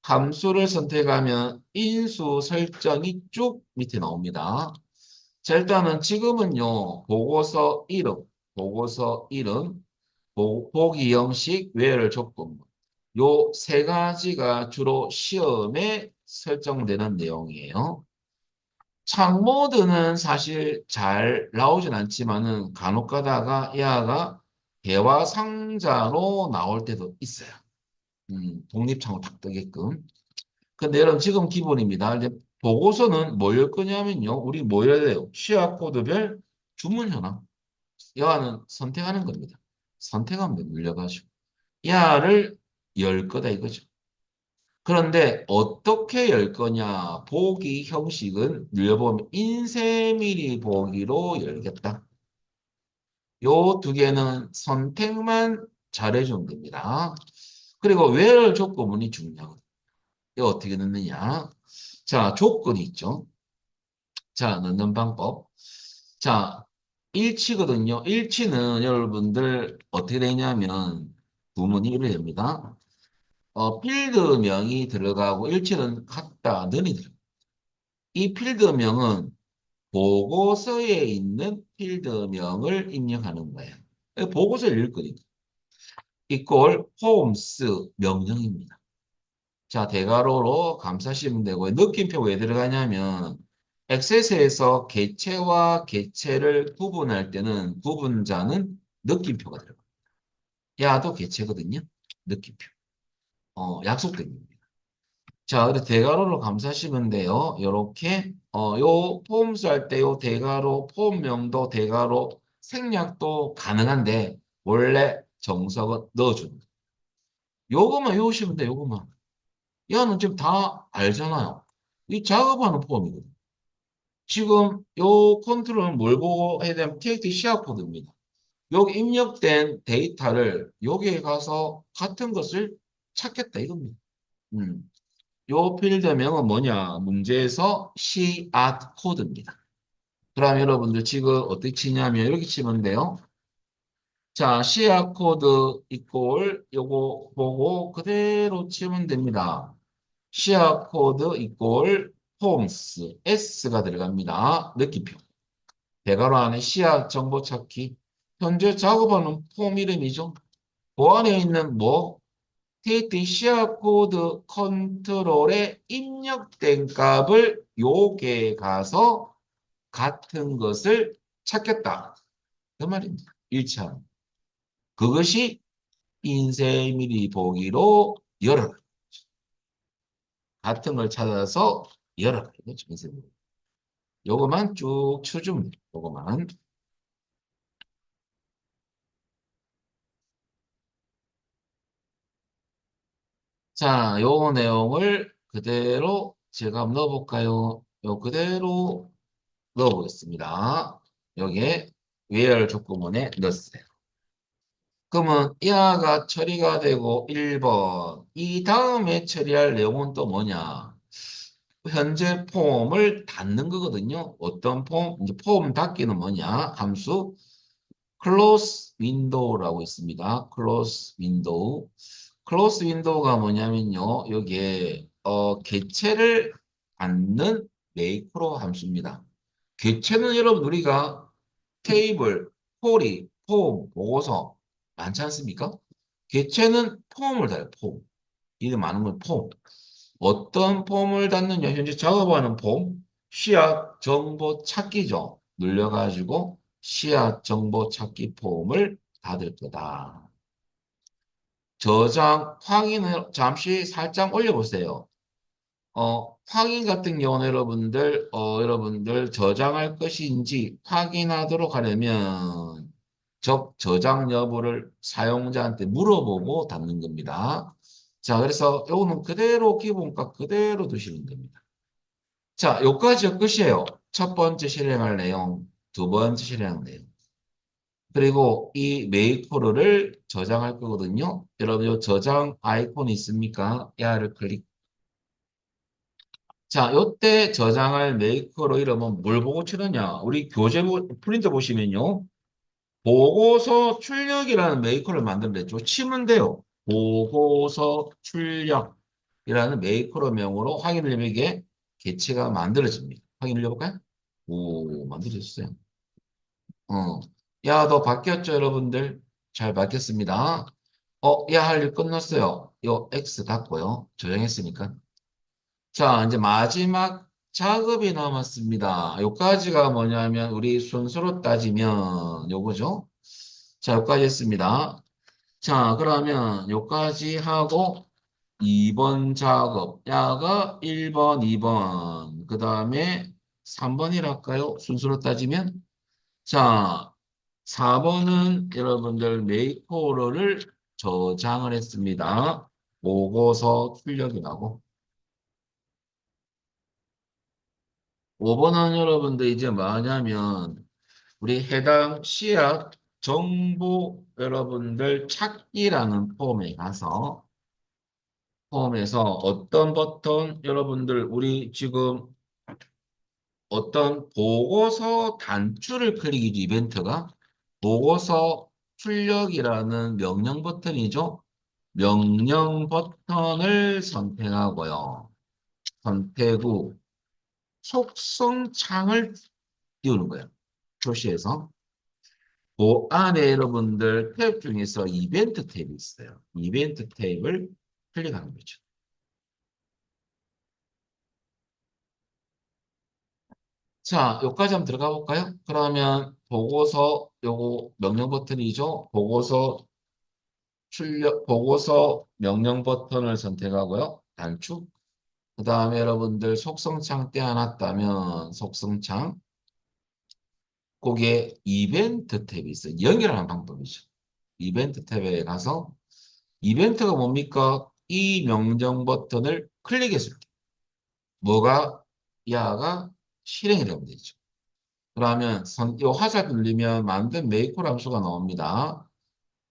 함수를 선택하면 인수 설정이 쭉 밑에 나옵니다. 자, 일단은 지금은요. 보고서 이름, 보기 형식, where 조건부. 요 세 가지가 주로 시험에 설정되는 내용이에요. 창모드는 사실 잘 나오진 않지만은 간혹 가다가 얘가 대화 상자로 나올 때도 있어요. 독립창으로 딱 뜨게끔. 근데 여러분 지금 기본입니다. 이제 보고서는 뭘 거냐면요. 우리 뭐 해야 돼요? 시약 코드별 주문 현황. 여하는 선택하는 겁니다. 선택하면 눌려가지고. 야를 열 거다 이거죠. 그런데 어떻게 열 거냐? 보기 형식은 눌러보면 인쇄미리 보기로 열겠다. 요 두 개는 선택만 잘해주면 됩니다. 그리고 where 조건문이 중요하거든요. 이거 어떻게 넣느냐? 자, 조건이 있죠. 자, 넣는 방법. 자, 일치거든요. 일치는 여러분들 어떻게 되냐면 구문이 이래 됩니다. 필드명이 들어가고 일치는 같다, 는이 들어가요. 이 필드명은 보고서에 있는 필드명을 입력하는 거예요. 보고서를 읽을 거니까. 이꼴 홈스 명령입니다. 자, 대괄호로 감싸시면 되고 느낌표 왜 들어가냐면 액세스에서 개체와 개체를 구분할 때는 구분자는 느낌표가 들어가요. 야도 개체거든요. 느낌표. 약속된 겁니다. 자, 그래서 대괄호로 감싸시면 돼요. 요렇게 요 폼수 할 때 요 대괄호 폼명도 대괄호 생략도 가능한데 원래 정석은 넣어줍니다. 요것만 외우시면 돼요. 요것만. 야는 지금 다 알잖아요. 이 작업하는 폼이거든. 지금 요 컨트롤은 뭘 보고 해야 되면 TXT 시약 코드입니다. 여기 입력된 데이터를 여기에 가서 같은 것을 찾겠다 이겁니다. 음. 요 필드명은 뭐냐? 문제에서 C art 코드입니다. 그럼 여러분들 지금 어떻게 치냐면 이렇게 치면 돼요. 자, C art 코드 이꼴 요거 보고 그대로 치면 됩니다. C art 코드 이꼴 폼스 S가 들어갑니다. 느낌표. 대괄호 안에 C art 정보 찾기. 현재 작업하는 폼 이름이죠. 그 안에 있는 뭐 TT 시아 코드 컨트롤에 입력된 값을 요게 가서 같은 것을 찾겠다. 그 말입니다. 1차. 그것이 인쇄미리 보기로 열어라. 같은 걸 찾아서 열어라. 이거죠, 인쇄미리. 요거만 쭉 쳐주면 돼요. 요거만. 자, 요 내용을 그대로 제가 한번 넣어볼까요? 요 그대로 넣어보겠습니다. 여기에 where 조건문에 넣었어요. 그러면 이하가 처리가 되고 1번. 이 다음에 처리할 내용은 또 뭐냐? 현재 폼을 닫는 거거든요. 어떤 폼? 이제 폼 닫기는 뭐냐? 함수 close window라고 있습니다. close window. close window가 뭐냐면요. 여기에 개체를 닫는 매크로 함수입니다. 개체는 여러분 우리가 테이블, 콜이, 폼, 보고서 많지 않습니까? 개체는 폼을 달아요. 폼. 이름 많은 건 폼. 어떤 폼을 닫느냐? 현재 작업하는 폼, 시약 정보 찾기죠. 눌려가지고 시약 정보 찾기 폼을 닫을 거다. 저장 확인을 잠시 살짝 올려보세요. 확인 같은 경우는 여러분들 저장할 것인지 확인하도록 하려면 저장 여부를 사용자한테 물어보고 닫는 겁니다. 자, 그래서 요거는 그대로 기본값 그대로 두시면 됩니다. 자, 요까지 끝이에요. 첫 번째 실행할 내용, 두 번째 실행할 내용. 그리고 이 메이크로를 저장할 거거든요. 여러분, 요 저장 아이콘이 있습니까? 야를 클릭. 자, 요때 저장할 메이커로 이름은 뭘 보고 치느냐? 우리 교재 프린터 보시면요. 보고서 출력이라는 메이커를 만들어냈죠. 치면 돼요. 보고서 출력이라는 메이커로 명으로 확인을 해보게 개체가 만들어집니다. 확인을 해볼까요? 오, 만들어졌어요. 어. 야, 너 바뀌었죠, 여러분들? 잘 바뀌었습니다. 야, 할 일 끝났어요. 요 X 닫고요. 저장했으니까. 자, 이제 마지막 작업이 남았습니다. 요까지가 뭐냐면 우리 순서로 따지면 요거죠. 자, 요까지 했습니다. 자, 그러면 요까지 하고 2번 작업. 야가 1번, 2번. 그 다음에 3번이랄까요? 순서로 따지면. 자, 4번은 여러분들 메이크오를 저장을 했습니다. 보고서 출력이라고. 5번은 여러분들 이제 뭐냐면 우리 해당 시약 정보 여러분들 찾기라는 폼에 가서 폼에서 어떤 버튼 여러분들 우리 지금 어떤 보고서 단추를 클릭이죠 이벤트가 보고서 출력이라는 명령 버튼이죠. 명령 버튼을 선택하고요. 선택 후 속성창을 띄우는 거예요. 표시해서. 그 안에 여러분들 탭 중에서 이벤트 탭이 있어요. 이벤트 탭을 클릭하는 거죠. 자, 여기까지 한번 들어가 볼까요? 그러면 보고서, 요거 명령 버튼이죠. 보고서 명령 버튼을 선택하고요. 단축. 그 다음에 여러분들 속성창 떼어놨다면 속성창. 거기에 이벤트 탭이 있어요. 연결하는 방법이죠. 이벤트 탭에 가서 이벤트가 뭡니까? 이 명령 버튼을 클릭했을 때 뭐가 야가 실행이 되면 되죠. 그러면 이 화살 누르면 만든 메이커 함수가 나옵니다.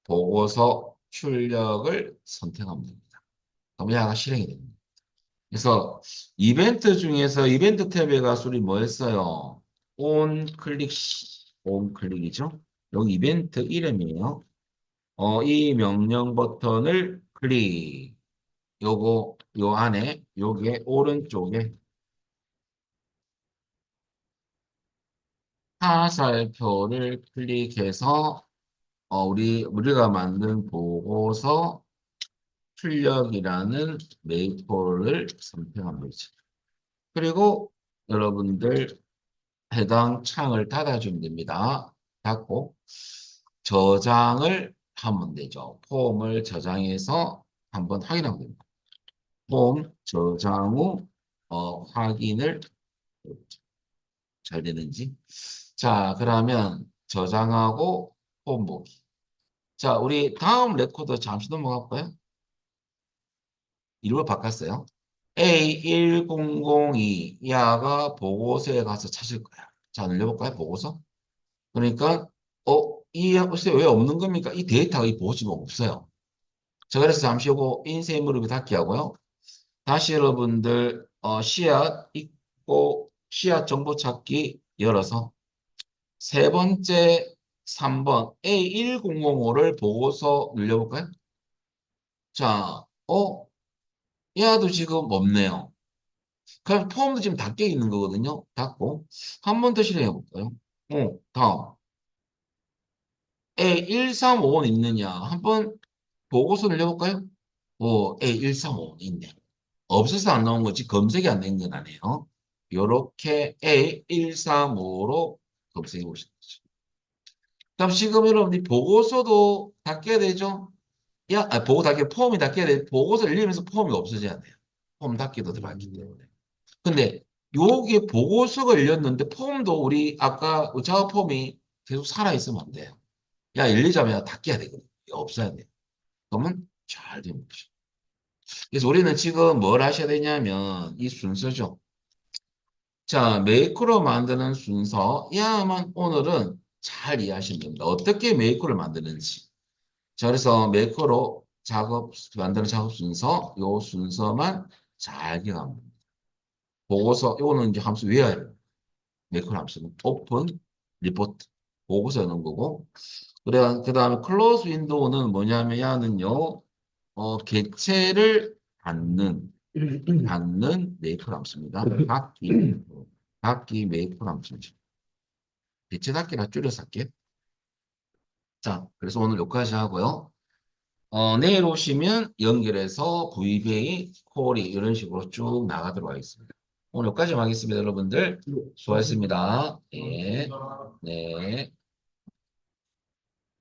보고서 출력을 선택하면 됩니다. 그럼 야가 실행이 됩니다. 그래서 이벤트 중에서 이벤트 탭에 가서 우리 뭐 했어요? 온 클릭, 온 클릭이죠. 여기 이벤트 이름이에요. 이 명령 버튼을 클릭. 요거, 요 안에, 요게 오른쪽에 화살표를 클릭해서, 우리가 만든 보고서 출력이라는 메이플을 선택하면 되죠. 그리고 여러분들 해당 창을 닫아주면 됩니다. 닫고 저장을 하면 되죠. 폼을 저장해서 한번 확인하면 됩니다. 폼 저장 후 확인을 잘 되는지. 자, 그러면 저장하고 폼 보기. 자, 우리 다음 레코드 잠시 넘어가 볼까요? 이름을 바꿨어요. A1002 야가 보고서에 가서 찾을 거야. 자, 늘려볼까요? 보고서. 그러니까 이 글쎄 왜 없는 겁니까? 이 데이터가 이 보고서가 없어요. 자, 그래서 잠시 요거 인쇄 무릎이 닫기 하고요. 다시 여러분들 씨앗 있고 씨앗 정보 찾기 열어서 세 번째 3번 A1005를 보고서 늘려볼까요? 자, 얘도 지금 없네요. 그럼 폼도 지금 닫혀 있는 거거든요. 닫고 한 번 더 실행해 볼까요? 다음 A1355는 있느냐? 한번 보고서 늘려볼까요? A1355는 있네. 없어서 안 나온 거지 검색이 안 된 건 아니에요. 요렇게 A135로 검색해 보시는 거죠. 그럼 지금 여러분이 보고서도 닫게 되죠? 보고 닫게, 폼이 닫게 돼. 보고서 열리면서 폼이 없어져야 돼요. 폼 닫기도 들어갔기 때문에. 근데 여기 보고서가 열렸는데 폼도 우리 아까 작업 폼이 계속 살아있으면 안 돼요. 열리자면 닫게 되거든요. 없어야 돼요. 그러면 잘 됩니다. 그래서 우리는 지금 뭘 하셔야 되냐면 이 순서죠. 자, 메이크로 만드는 순서. 야만 오늘은 잘 이해하시면 됩니다. 어떻게 메이크를 만드는지. 자, 그래서 메이크로 만드는 작업 순서, 요 순서만 잘 기억하면 됩니다. 보고서, 요거는 이제 함수 외워야 돼요. 메이크로 함수는 오픈, 리포트, 보고서 여는 거고. 그래, 그 다음에 클로즈 윈도우는 뭐냐면 야는요, 객체를 닫는 메이크로 함수입니다. 닫기 메이크로 함수죠. 객체 닫기라 줄여서 할게요. 자, 그래서 오늘 여기까지 하고요. 내일 오시면 연결해서 VBA, 콜이 이런 식으로 쭉 나가도록 하겠습니다. 오늘 여기까지 하겠습니다, 여러분들. 수고하셨습니다. 네. 네.